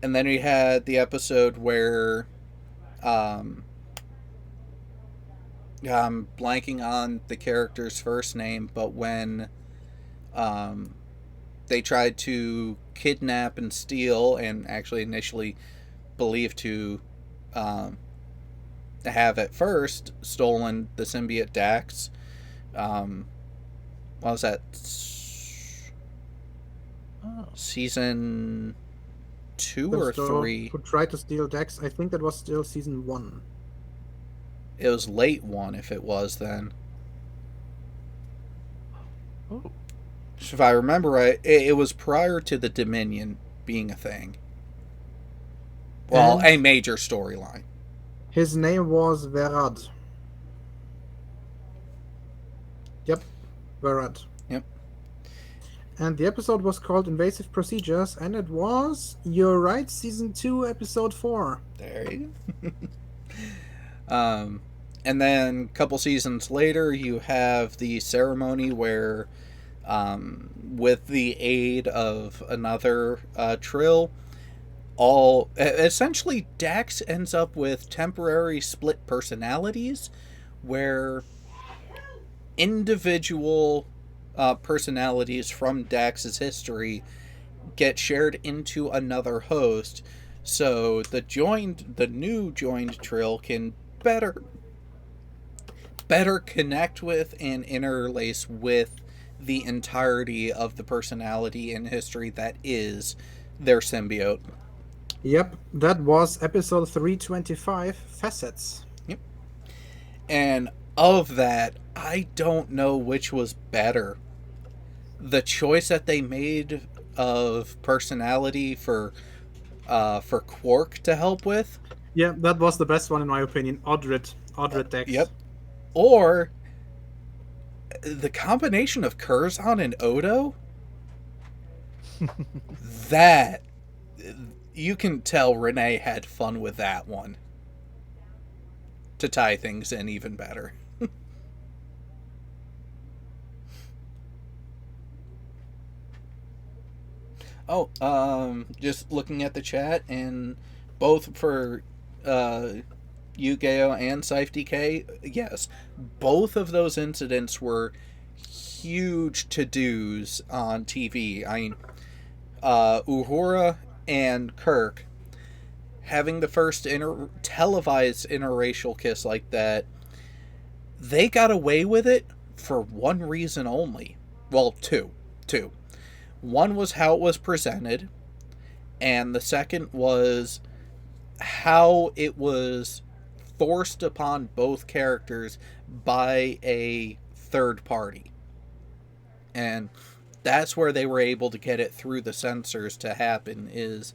Speaker 4: And then we had the episode where I'm blanking on the character's first name, but when they tried to kidnap and steal, and actually initially believed to have at first stolen the symbiote Dax. What was that? Season 2 or 3?
Speaker 5: Who tried to steal Dax? I think that was still season 1.
Speaker 4: It was late 1 if it was then.
Speaker 6: Oh.
Speaker 4: If I remember right, it was prior to the Dominion being a thing. Well,
Speaker 5: And
Speaker 4: a major storyline.
Speaker 5: his name was Verad. Yep, Verad.
Speaker 4: Yep.
Speaker 5: And the episode was called Invasive Procedures, and it was, you're right, season 2, episode 4.
Speaker 4: There you go. And then a couple seasons later, you have the ceremony where, with the aid of another Trill, essentially Dax ends up with temporary split personalities, where individual personalities from Dax's history get shared into another host, so the new joined Trill can better connect with and interlace with the entirety of the personality and history that is their symbiote.
Speaker 5: Yep, that was episode 325, Facets.
Speaker 4: Yep. And of that, I don't know which was better. The choice that they made of personality for Quark to help with.
Speaker 5: Yeah, that was the best one in my opinion. Odrid Dax.
Speaker 4: Yep. Or the combination of Curzon and Odo. That, you can tell Renee had fun with that one. To tie things in even better. Just looking at the chat, and both for Yu-Gi-Oh! And Safety K, yes, both of those incidents were huge to-dos on TV. I mean, Uhura and Kirk having the first televised interracial kiss like that, they got away with it for one reason only. Well, two. One was how it was presented, and the second was how it was forced upon both characters by a third party. And that's where they were able to get it through the censors to happen, is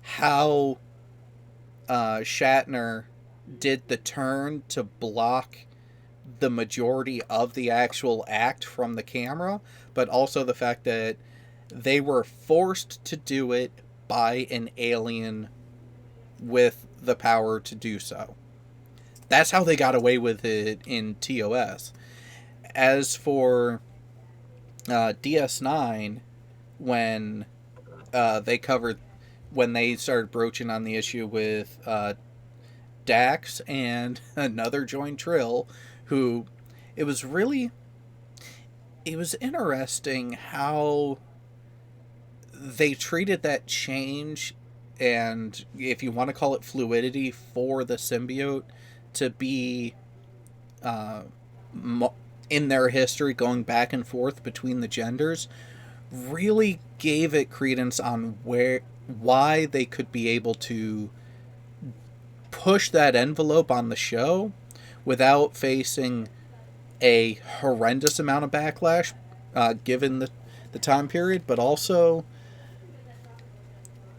Speaker 4: how Shatner did the turn to block the majority of the actual act from the camera, but also the fact that they were forced to do it by an alien with the power to do so. That's how they got away with it in TOS. As for DS9, when when they started broaching on the issue with Dax and another joined Trill, who it was interesting how they treated that change, and if you want to call it fluidity, for the symbiote to be in their history going back and forth between the genders, really gave it credence on why they could be able to push that envelope on the show without facing a horrendous amount of backlash given the time period, but also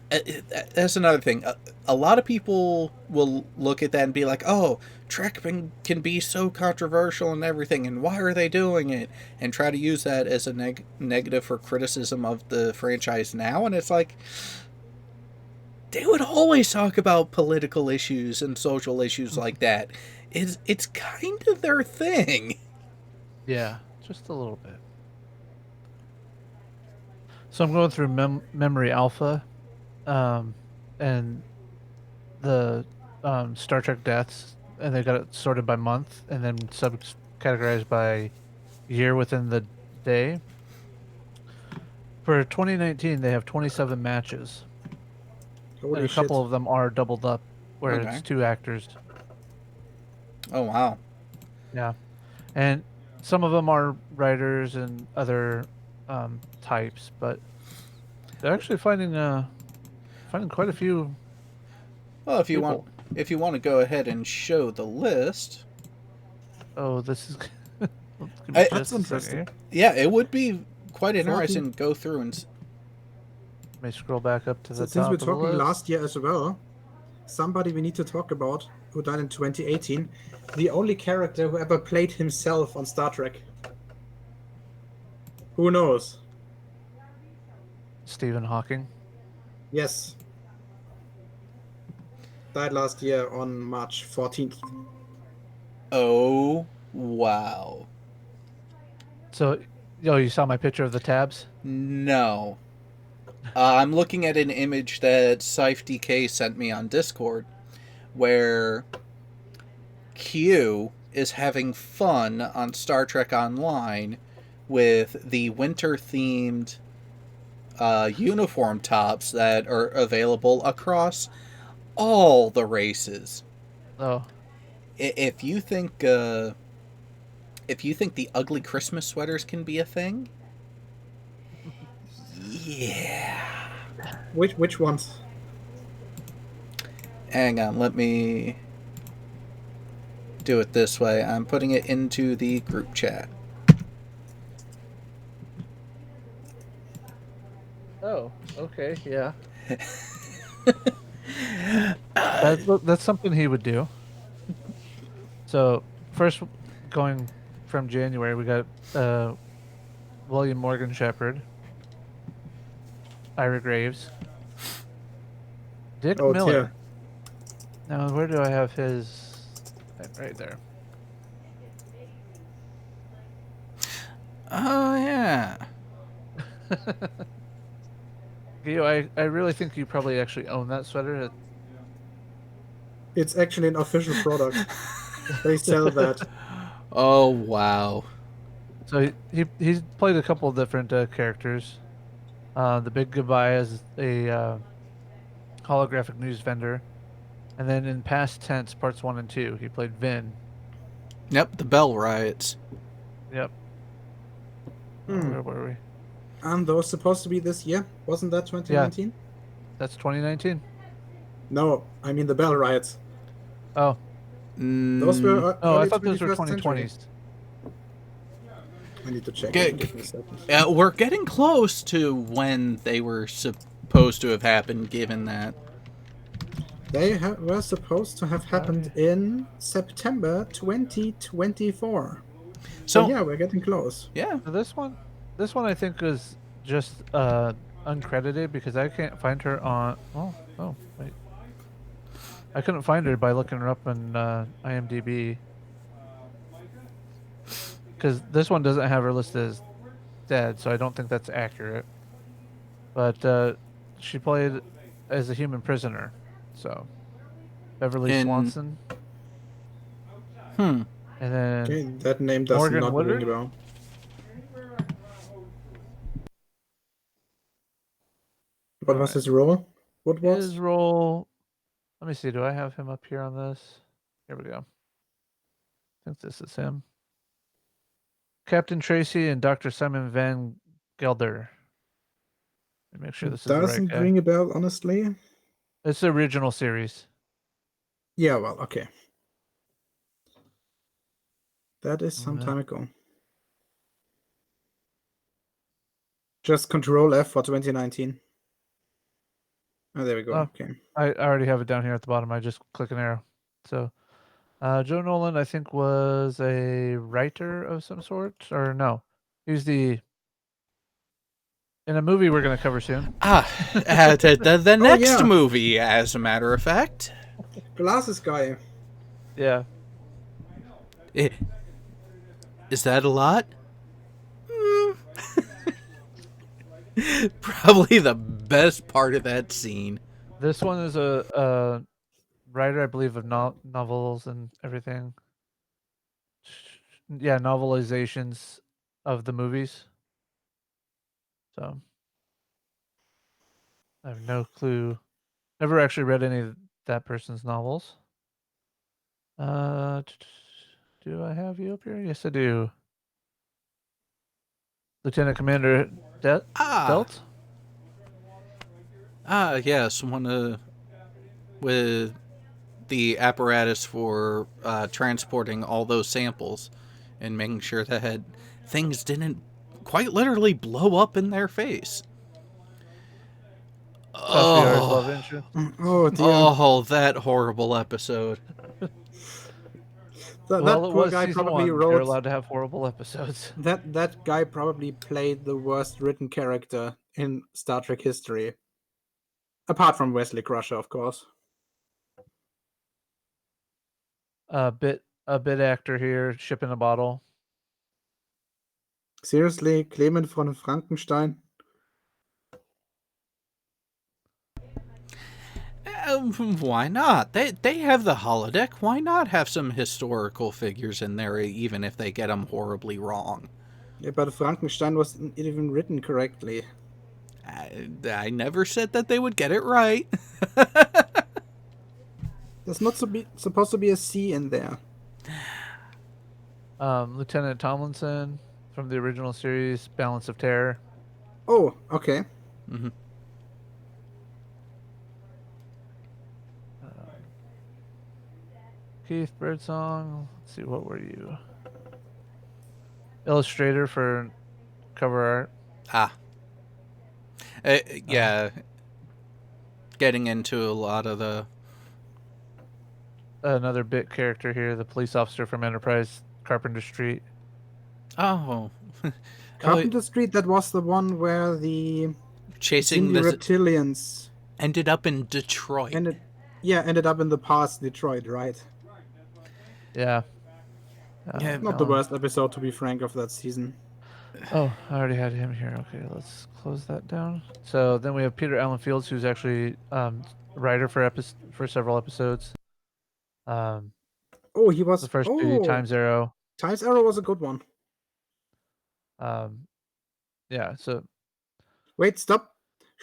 Speaker 4: that's another thing. A lot of people will look at that and be like, oh, Trek can be so controversial and everything, and why are they doing it? And try to use that as a negative for criticism of the franchise now. And it's like, they would always talk about political issues and social issues like that. It's kind of their thing.
Speaker 6: Yeah, just a little bit. So I'm going through Memory Alpha, and the Star Trek deaths, and they got it sorted by month, and then subcategorized by year within the day. For 2019, they have 27 matches.
Speaker 5: Holy
Speaker 6: And a couple of them are doubled up, where
Speaker 4: Okay.
Speaker 6: it's 2 actors.
Speaker 4: Oh, wow.
Speaker 6: Yeah, and some of them are writers and other types, but they're actually finding quite a few.
Speaker 4: Well, if you
Speaker 6: people.
Speaker 4: want to go ahead and show the list.
Speaker 6: Oh, this is.
Speaker 4: That's
Speaker 6: just a second
Speaker 5: interesting.
Speaker 6: here.
Speaker 4: Yeah, it would be quite interesting
Speaker 5: 14.
Speaker 4: to go through and.
Speaker 6: Let me scroll back up to the
Speaker 5: Since
Speaker 6: top
Speaker 5: we're
Speaker 6: of the
Speaker 5: talking
Speaker 6: list.
Speaker 5: last year as well, somebody we need to talk about who died in 2018, the only character who ever played himself on Star Trek. Who knows?
Speaker 6: Stephen Hawking.
Speaker 5: Yes. Died last year on March 14th.
Speaker 4: Oh, wow.
Speaker 6: So, you saw my picture of the tabs?
Speaker 4: No. I'm looking at an image that Safety K sent me on Discord, where Q is having fun on Star Trek Online with the winter-themed uniform tops that are available across all the races.
Speaker 6: Oh,
Speaker 4: If you think the ugly Christmas sweaters can be a thing, yeah.
Speaker 5: Which ones?
Speaker 4: Hang on, let me do it this way. I'm putting it into the group chat.
Speaker 6: oh, okay, yeah. That's something he would do. So, first, going from January, we got William Morgan Shepherd, Ira Graves, Dick
Speaker 5: Oh,
Speaker 6: Miller.
Speaker 5: dear.
Speaker 6: Now, where do I have his? Right there.
Speaker 4: Oh, yeah.
Speaker 6: I really think you probably actually own that sweater.
Speaker 5: It's actually an official product. They sell that.
Speaker 4: Oh, wow.
Speaker 6: So he's played a couple of different characters. The Big Goodbye as a holographic news vendor, and then in past tense, parts 1 and 2, he played Vin.
Speaker 4: Yep, the Bell Riots.
Speaker 6: Yep. Where were we?
Speaker 5: And those supposed to be this year? Wasn't that 2019?
Speaker 6: That's 2019.
Speaker 5: No, I mean the Bell Riots.
Speaker 6: Oh,
Speaker 5: Those were
Speaker 6: oh, I
Speaker 5: early
Speaker 6: thought those were
Speaker 5: 21st century.
Speaker 6: 2020s.
Speaker 5: I need to check.
Speaker 4: Get-
Speaker 5: Give me a second.
Speaker 4: We're getting close to when they were supposed to have happened, given that.
Speaker 5: They were supposed to have happened in September 2024. So yeah, we're getting close.
Speaker 4: Yeah.
Speaker 6: So this one I think is just uncredited because I can't find her on. Oh, wait. I couldn't find her by looking her up on IMDb. Because this one doesn't have her listed as dead, so I don't think that's accurate. But she played as a human prisoner, so Beverly Swanson.
Speaker 4: Hmm.
Speaker 6: And then
Speaker 5: Okay, that name does
Speaker 6: Morgan
Speaker 5: not
Speaker 6: Woodard?
Speaker 5: ring a bell. What was his role? What was?
Speaker 6: his role. Let me see. Do I have him up here on this? Here we go. I think this is him. Captain Tracy and Dr. Simon Van Gelder. Let me make sure this is the right
Speaker 5: Doesn't
Speaker 6: guy.
Speaker 5: ring a bell, honestly.
Speaker 6: It's the original series.
Speaker 5: Yeah, well, okay. That is some time ago. Just Control F for 2019. Oh, there we go.
Speaker 6: Oh,
Speaker 5: Okay.
Speaker 6: I already have it down here at the bottom. I just click an arrow. So, Joe Nolan, I think, was a writer of some sort, or no, he was in a movie we're going to cover soon.
Speaker 4: The next movie, as a matter of fact.
Speaker 5: Glasses guy.
Speaker 6: Yeah.
Speaker 4: Is that a lot? Probably the best part of that scene.
Speaker 6: This one is a writer, I believe, of novels and everything. Yeah, novelizations of the movies. So I have no clue. Never actually read any of that person's novels. Do I have you up here? Yes, I do. Lieutenant Commander Delt?
Speaker 4: Yes, one with the apparatus for transporting all those samples and making sure that things didn't quite literally blow up in their face.
Speaker 6: Love interest.
Speaker 5: Oh dear.
Speaker 4: Oh, that horrible episode.
Speaker 5: That
Speaker 6: Well, it
Speaker 5: poor
Speaker 6: was
Speaker 5: guy
Speaker 6: season
Speaker 5: probably
Speaker 6: 1.
Speaker 5: wrote.
Speaker 6: You're allowed to have horrible episodes.
Speaker 5: That guy probably played the worst written character in Star Trek history. Apart from Wesley Crusher, of course.
Speaker 6: A bit actor here, ship in a bottle.
Speaker 5: Seriously, Clement von Frankenstein?
Speaker 4: Why not? They have the holodeck. Why not have some historical figures in there, even if they get them horribly wrong?
Speaker 5: Yeah, but Frankenstein wasn't even written correctly.
Speaker 4: I never said that they would get it right.
Speaker 5: There's not supposed to be a C in there.
Speaker 6: Lieutenant Tomlinson from the original series, Balance of Terror.
Speaker 5: Oh, okay.
Speaker 4: Mm-hmm.
Speaker 6: Keith Birdsong. Let's see, what were you? Illustrator for cover art.
Speaker 4: Yeah. Getting into a lot of the...
Speaker 6: Another bit character here, the police officer from Enterprise, Carpenter Street.
Speaker 4: Oh.
Speaker 5: Carpenter Street, that was the one where the
Speaker 4: chasing
Speaker 5: the
Speaker 4: the
Speaker 5: reptilians
Speaker 4: ended up in Detroit.
Speaker 5: Ended up in the past Detroit, right?
Speaker 6: Yeah.
Speaker 5: Not the worst episode, to be frank, of that season.
Speaker 6: Oh, I already had him here. Okay, let's close that down. So then we have Peter Allen Fields, who's actually writer for several episodes. Um,
Speaker 5: Oh, he was.
Speaker 6: the first duty,
Speaker 5: Oh,
Speaker 6: Times Arrow.
Speaker 5: Times Arrow was a good one.
Speaker 6: Yeah. So
Speaker 5: Wait, stop.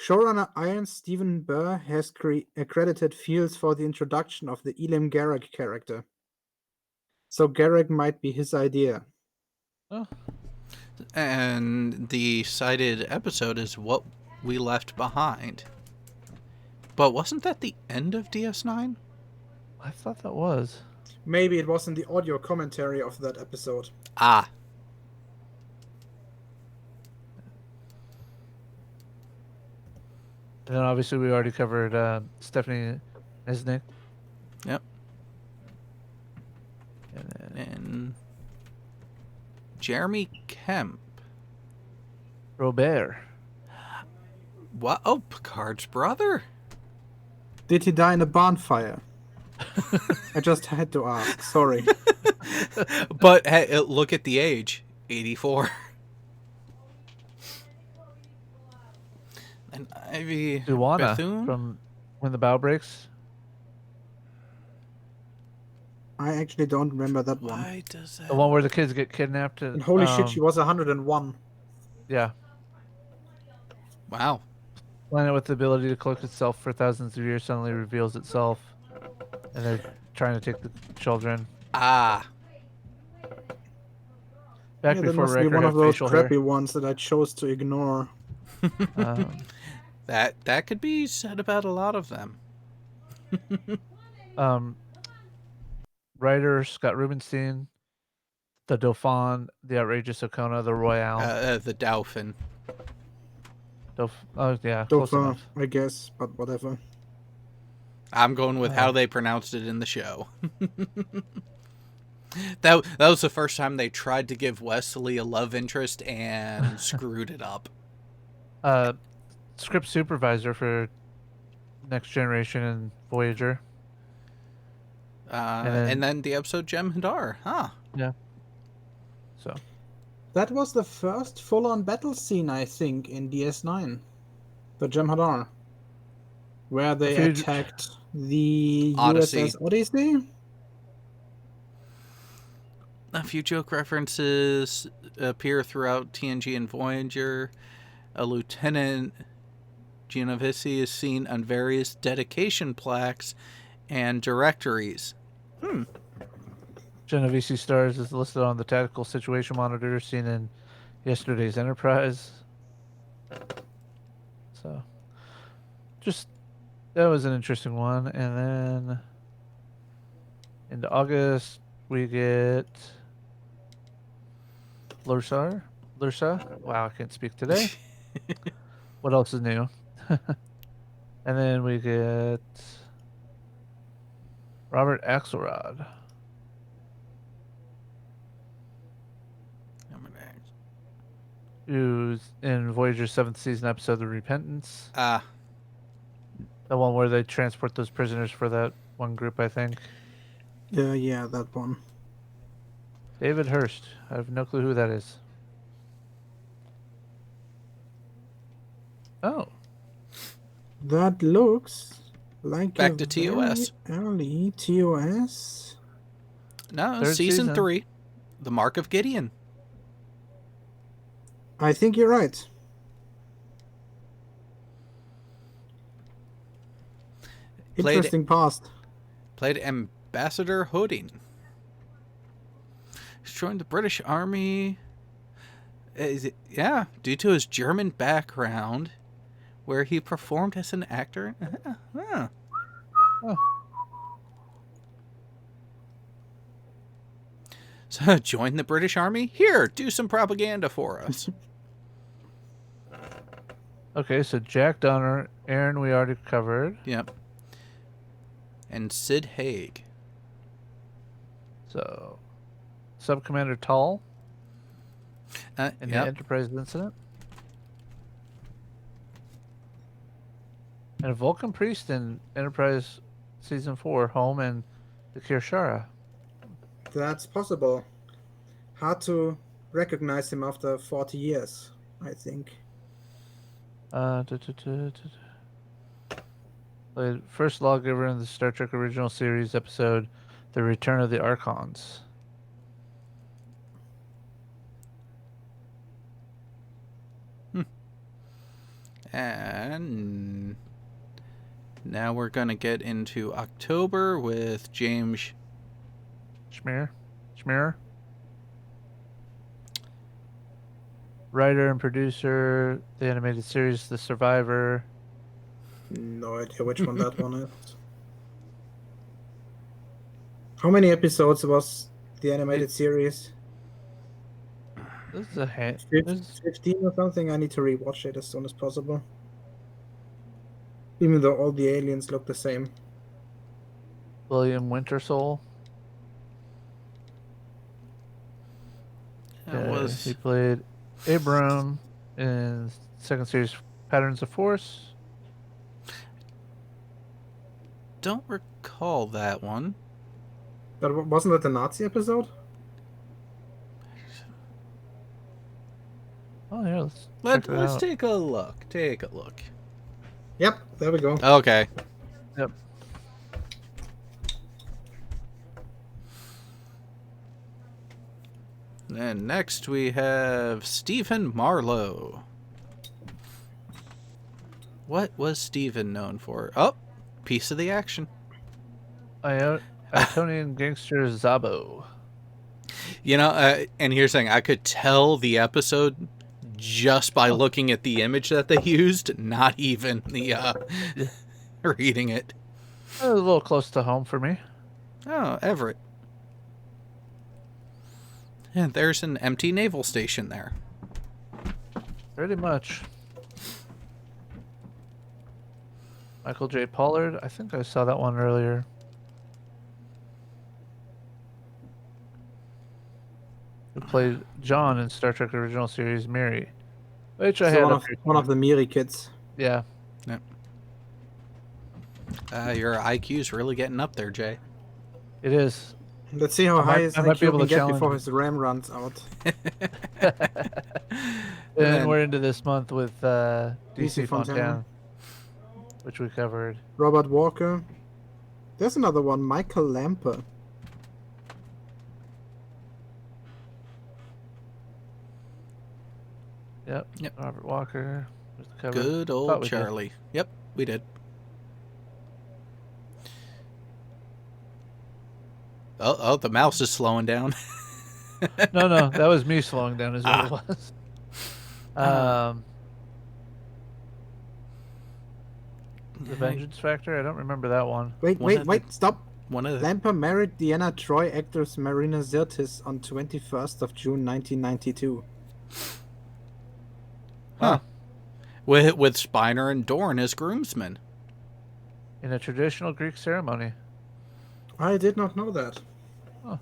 Speaker 5: Showrunner Iron Stephen Burr has credited Fields for the introduction of the Elim Garak character. So Garak might be his idea.
Speaker 6: oh,
Speaker 4: And the cited episode is What We Left Behind. But wasn't that the end of DS9?
Speaker 6: I thought that was.
Speaker 5: Maybe it was in the audio commentary of that episode.
Speaker 4: Ah.
Speaker 6: And then obviously we already covered Stephanie Nisnik.
Speaker 4: Yep.
Speaker 6: And then
Speaker 4: And Jeremy Kemp.
Speaker 6: Robert.
Speaker 4: What? Oh, Picard's brother?
Speaker 5: Did he die in a bonfire? I just had to ask. Sorry.
Speaker 4: But hey, look at the age. 84. And Ivy
Speaker 6: Duana
Speaker 4: Bethune?
Speaker 6: from When the Bow Breaks.
Speaker 5: I actually don't remember that one.
Speaker 4: Why does that...
Speaker 6: The one where the kids get kidnapped.
Speaker 5: And holy shit, she was 101.
Speaker 6: Yeah.
Speaker 4: Wow.
Speaker 6: Planet with the ability to collect itself for thousands of years suddenly reveals itself. And they're trying to take the children.
Speaker 4: Ah.
Speaker 6: Back
Speaker 5: Yeah, that
Speaker 6: before
Speaker 5: must be
Speaker 6: Riker
Speaker 5: one
Speaker 6: had
Speaker 5: of those
Speaker 6: facial hair.
Speaker 5: crappy ones that I chose to ignore.
Speaker 4: That could be said about a lot of them.
Speaker 6: Writer Scott Rubinstein, the Dauphin, the Outrageous Okona, the Royale.
Speaker 4: The Dauphin.
Speaker 6: Oh yeah, close
Speaker 5: Dauphin,
Speaker 6: enough.
Speaker 5: I guess, but whatever.
Speaker 4: I'm going with how they pronounced it in the show. That was the first time they tried to give Wesley a love interest and screwed it up.
Speaker 6: Script supervisor for Next Generation and Voyager.
Speaker 4: And then the episode Jem Hadar, huh?
Speaker 6: Yeah. So
Speaker 5: That was the first full-on battle scene, I think, in DS9. The Jem'Hadar. Where they attacked the
Speaker 4: Odyssey.
Speaker 5: USS Odyssey?
Speaker 4: A few joke references appear throughout TNG and Voyager. A Lieutenant Genovese is seen on various dedication plaques and directories.
Speaker 6: Genovese Stars is listed on the tactical situation monitor seen in yesterday's Enterprise. So, just that was an interesting one. And then into August we get Lursa. Wow, I can't speak today. What else is new? And then we get Robert Axelrod. Who's in Voyager's 7th season episode The Repentance. The one where they transport those prisoners for that one group, I think.
Speaker 5: Yeah, that one.
Speaker 6: David Hurst. I have no clue who that is. Oh.
Speaker 5: That looks like
Speaker 4: Back
Speaker 5: a
Speaker 4: to TOS.
Speaker 5: very early TOS.
Speaker 4: No,
Speaker 6: Third
Speaker 4: season
Speaker 6: season.
Speaker 4: 3. The Mark of Gideon.
Speaker 5: I think you're right. Interesting past.
Speaker 4: Played Ambassador Hoding. He's joined the British Army. Due to his German background, where he performed as an actor. So join the British Army? Here, do some propaganda for us.
Speaker 6: Okay, so Jack Donner, Aaron we already covered.
Speaker 4: Yep. And Sid Haig.
Speaker 6: So, Sub-Commander Tall in the
Speaker 4: Yep.
Speaker 6: Enterprise incident. And a Vulcan Priest in Enterprise Season 4, Home and the Kirshara.
Speaker 5: That's possible. Hard to recognize him after 40 years, I think.
Speaker 6: Played first lawgiver in the Star Trek original series episode The Return of the Archons.
Speaker 4: And now we're going to get into October with James
Speaker 6: Schmier. Writer and producer, the animated series The Survivor.
Speaker 5: No idea which one that one is. How many episodes was the animated series?
Speaker 6: This is a
Speaker 5: 15 or something. I need to rewatch it as soon as possible. Even though all the aliens look the same.
Speaker 6: William Wintersole. He played Abram in second series Patterns of Force.
Speaker 4: Don't recall that one.
Speaker 5: But wasn't that the Nazi episode?
Speaker 6: Oh yeah,
Speaker 4: Let's take a look.
Speaker 5: Yep, there we go.
Speaker 4: Okay.
Speaker 6: Yep.
Speaker 4: And next we have Stephen Marlowe. What was Stephen known for? Oh, piece of the action.
Speaker 6: Italian gangster Zabo.
Speaker 4: You know, and here's the thing. I could tell the episode just by looking at the image that they used, not even the reading it.
Speaker 6: That was a little close to home for me.
Speaker 4: Oh, Everett. And there's an empty naval station there.
Speaker 6: Pretty much. Michael J. Pollard. I think I saw that one earlier. Who played John in Star Trek Original Series Miri. Which I had
Speaker 5: one of the Miri kids.
Speaker 6: Yeah.
Speaker 4: Yep. Your IQ's really getting up there, Jay.
Speaker 6: It is.
Speaker 5: Let's see how high his IQ can get
Speaker 6: challenge
Speaker 5: before his RAM runs out.
Speaker 6: And we're into this month with DC Fontana, which we covered.
Speaker 5: Robert Walker. There's another one, Michael Lamper.
Speaker 6: Yep. Robert Walker.
Speaker 4: Good old Charlie. Yep, we did. Oh, the mouse is slowing down.
Speaker 6: No, that was me slowing down is what it was. The Vengeance Factor? I don't remember that one.
Speaker 5: Wait, stop.
Speaker 4: One of
Speaker 5: Lamper married Deanna Troi actress Marina Sirtis on 21st of June 1992.
Speaker 4: Huh. With Spiner and Dorn as groomsmen.
Speaker 6: In a traditional Greek ceremony.
Speaker 5: I did not know that.
Speaker 6: Oh.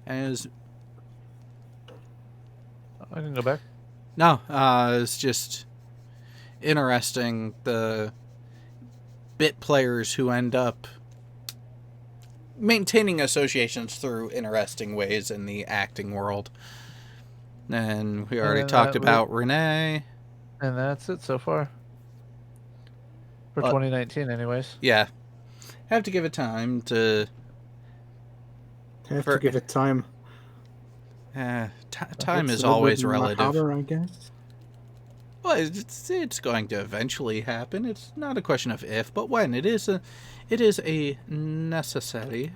Speaker 4: As
Speaker 6: I can go back.
Speaker 4: No, it's just interesting the bit players who end up maintaining associations through interesting ways in the acting world. And we already talked about Renee.
Speaker 6: And that's it so far. For 2019, anyways.
Speaker 4: Yeah. Have to give it time to...
Speaker 5: give it time.
Speaker 4: Time is always relative.
Speaker 5: Harder, I guess.
Speaker 4: Well, it's going to eventually happen. It's not a question of if, but when. It is a necessary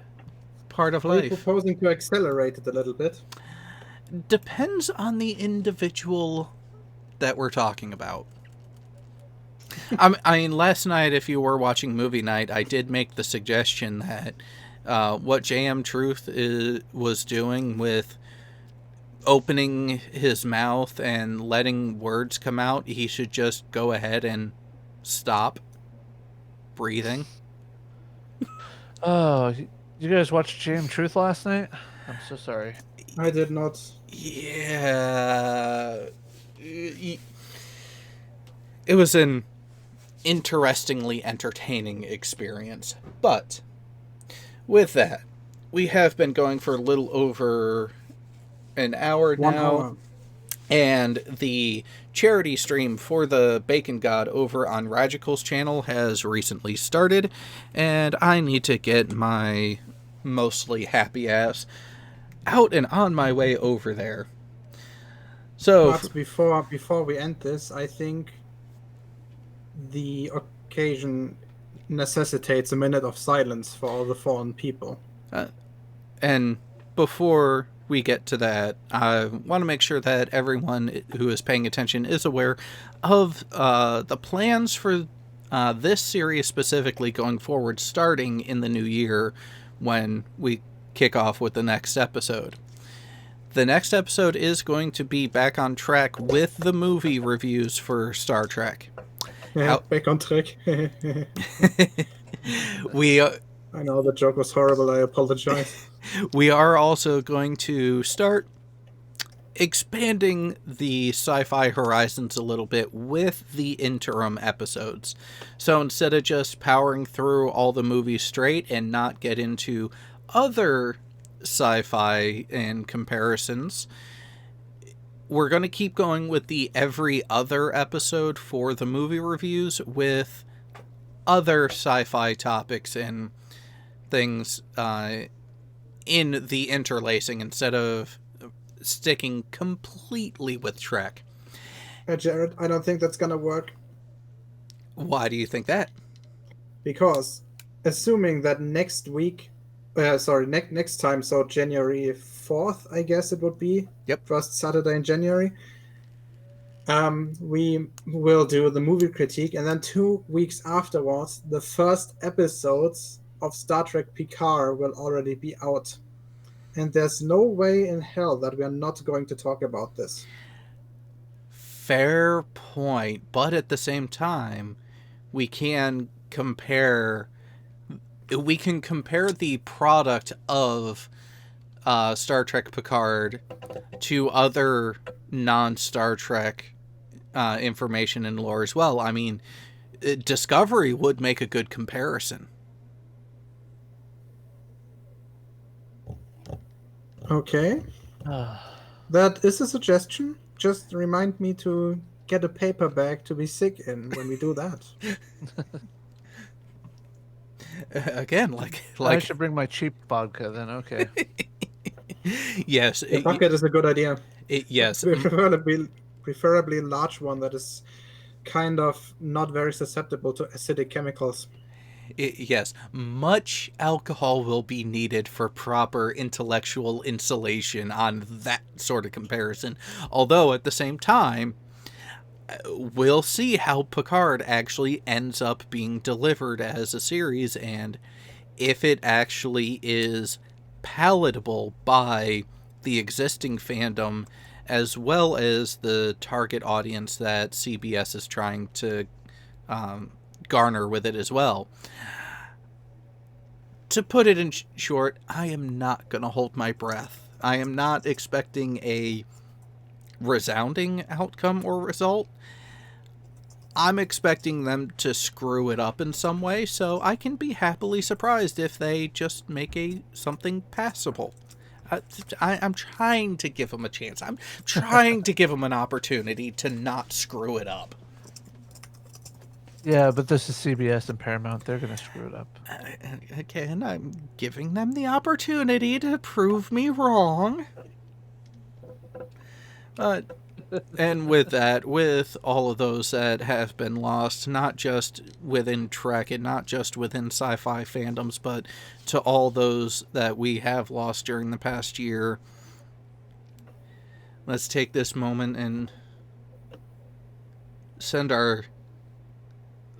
Speaker 4: part of life.
Speaker 5: Are you proposing to accelerate it a little bit?
Speaker 4: Depends on the individual that we're talking about. I mean, last night, if you were watching movie night, I did make the suggestion that what J.M. Truth was doing with opening his mouth and letting words come out, he should just go ahead and stop breathing.
Speaker 6: Oh, you guys watch J.M. Truth last night? I'm so sorry.
Speaker 5: I did not.
Speaker 4: Yeah. It was an interestingly entertaining experience. But with that, we have been going for a little over an hour now.
Speaker 5: 1 hour.
Speaker 4: And the charity stream for the Bacon God over on Radical's channel has recently started. And I need to get my mostly happy ass out and on my way over there. So,
Speaker 5: But before we end this, I think the occasion necessitates a minute of silence for all the fallen people.
Speaker 4: and before we get to that, I want to make sure that everyone who is paying attention is aware of the plans for this series specifically going forward, starting in the new year when we kick off with the next episode. The next episode is going to be back on track with the movie reviews for Star Trek.
Speaker 5: Back on track.
Speaker 4: We
Speaker 5: I know the joke was horrible. I apologize.
Speaker 4: We are also going to start expanding the sci-fi horizons a little bit with the interim episodes. So instead of just powering through all the movies straight and not get into other sci-fi and comparisons, we're going to keep going with the every other episode for the movie reviews with other sci-fi topics and things in the interlacing instead of sticking completely with Trek.
Speaker 5: Jared, I don't think that's gonna work.
Speaker 4: Why do you think that?
Speaker 5: Because assuming that next time, so January 4th, I guess it would be.
Speaker 4: Yep.
Speaker 5: First Saturday in January. We will do the movie critique, and then 2 weeks afterwards, the first episodes of Star Trek Picard will already be out. And there's no way in hell that we are not going to talk about this.
Speaker 4: Fair point, but at the same time, we can compare the product of Star Trek Picard to other non-Star Trek information and lore as well. I mean, Discovery would make a good comparison.
Speaker 5: Okay. That is a suggestion. Just remind me to get a paper bag to be sick in when we do that.
Speaker 4: Again, like
Speaker 6: I should bring my cheap vodka then. Okay.
Speaker 4: Yes,
Speaker 5: A bucket is a good idea.
Speaker 4: Yes,
Speaker 5: Preferably a large one that is kind of not very susceptible to acidic chemicals.
Speaker 4: Yes, much alcohol will be needed for proper intellectual insulation on that sort of comparison. Although, at the same time, we'll see how Picard actually ends up being delivered as a series, and if it actually is palatable by the existing fandom, as well as the target audience that CBS is trying to garner with it as well. To put it in short, I am not going to hold my breath. I am not expecting a resounding outcome or result. I'm expecting them to screw it up in some way, so I can be happily surprised if they just make something passable. I'm trying to give them a chance. I'm trying to give them an opportunity to not screw it up.
Speaker 6: Yeah, but this is CBS and Paramount. They're going to screw it up.
Speaker 4: Again, I'm giving them the opportunity to prove me wrong. And with that, with all of those that have been lost, not just within Trek and not just within sci-fi fandoms, but to all those that we have lost during the past year, let's take this moment and send our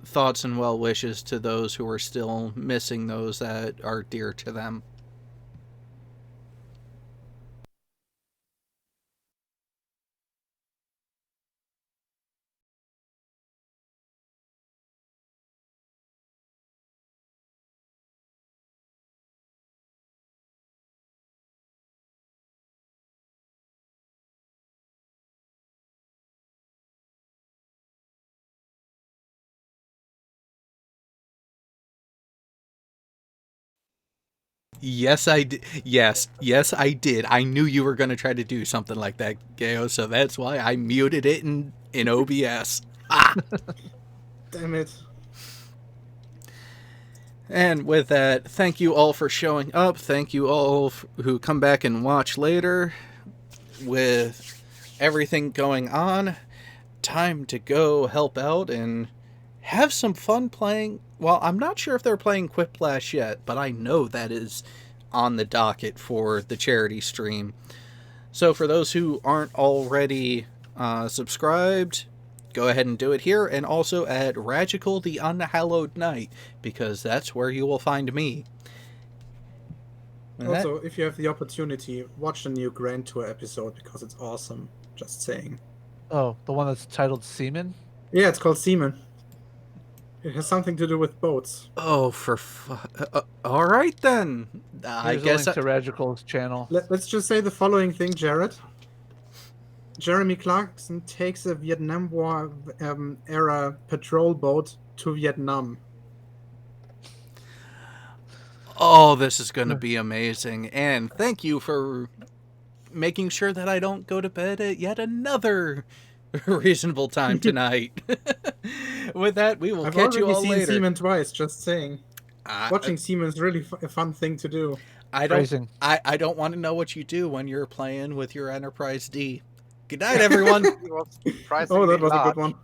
Speaker 4: thoughts and well wishes to those who are still missing those that are dear to them. Yes, I did. Yes, I did. I knew you were going to try to do something like that, Gayo, so that's why I muted it in OBS. Ah!
Speaker 5: Damn it.
Speaker 4: And with that, thank you all for showing up. Thank you all who come back and watch later. With everything going on, time to go help out and have some fun playing. Well, I'm not sure if they're playing Quiplash yet, but I know that is on the docket for the charity stream. So for those who aren't already subscribed, go ahead and do it here, and also at Ragical the Unhallowed Knight, because that's where you will find me. And
Speaker 5: Also, if you have the opportunity, watch the new Grand Tour episode because it's awesome. Just saying.
Speaker 6: Oh, the one that's titled Seaman?
Speaker 5: Yeah, it's called Seaman. It has something to do with boats.
Speaker 4: Oh, all right then. I
Speaker 6: Here's
Speaker 4: guess
Speaker 6: a link to Radical's channel.
Speaker 5: Let's just say the following thing, Jared. Jeremy Clarkson takes a Vietnam War era patrol boat to Vietnam.
Speaker 4: Oh, this is going to be amazing. And thank you for making sure that I don't go to bed at yet another reasonable time tonight. With that, we will catch you all later. I've already seen
Speaker 5: Seaman twice, just saying. Watching Seaman is really a fun thing to do.
Speaker 4: I don't want to know what you do when you're playing with your Enterprise D. Good night, everyone.
Speaker 5: Oh, that was a good one.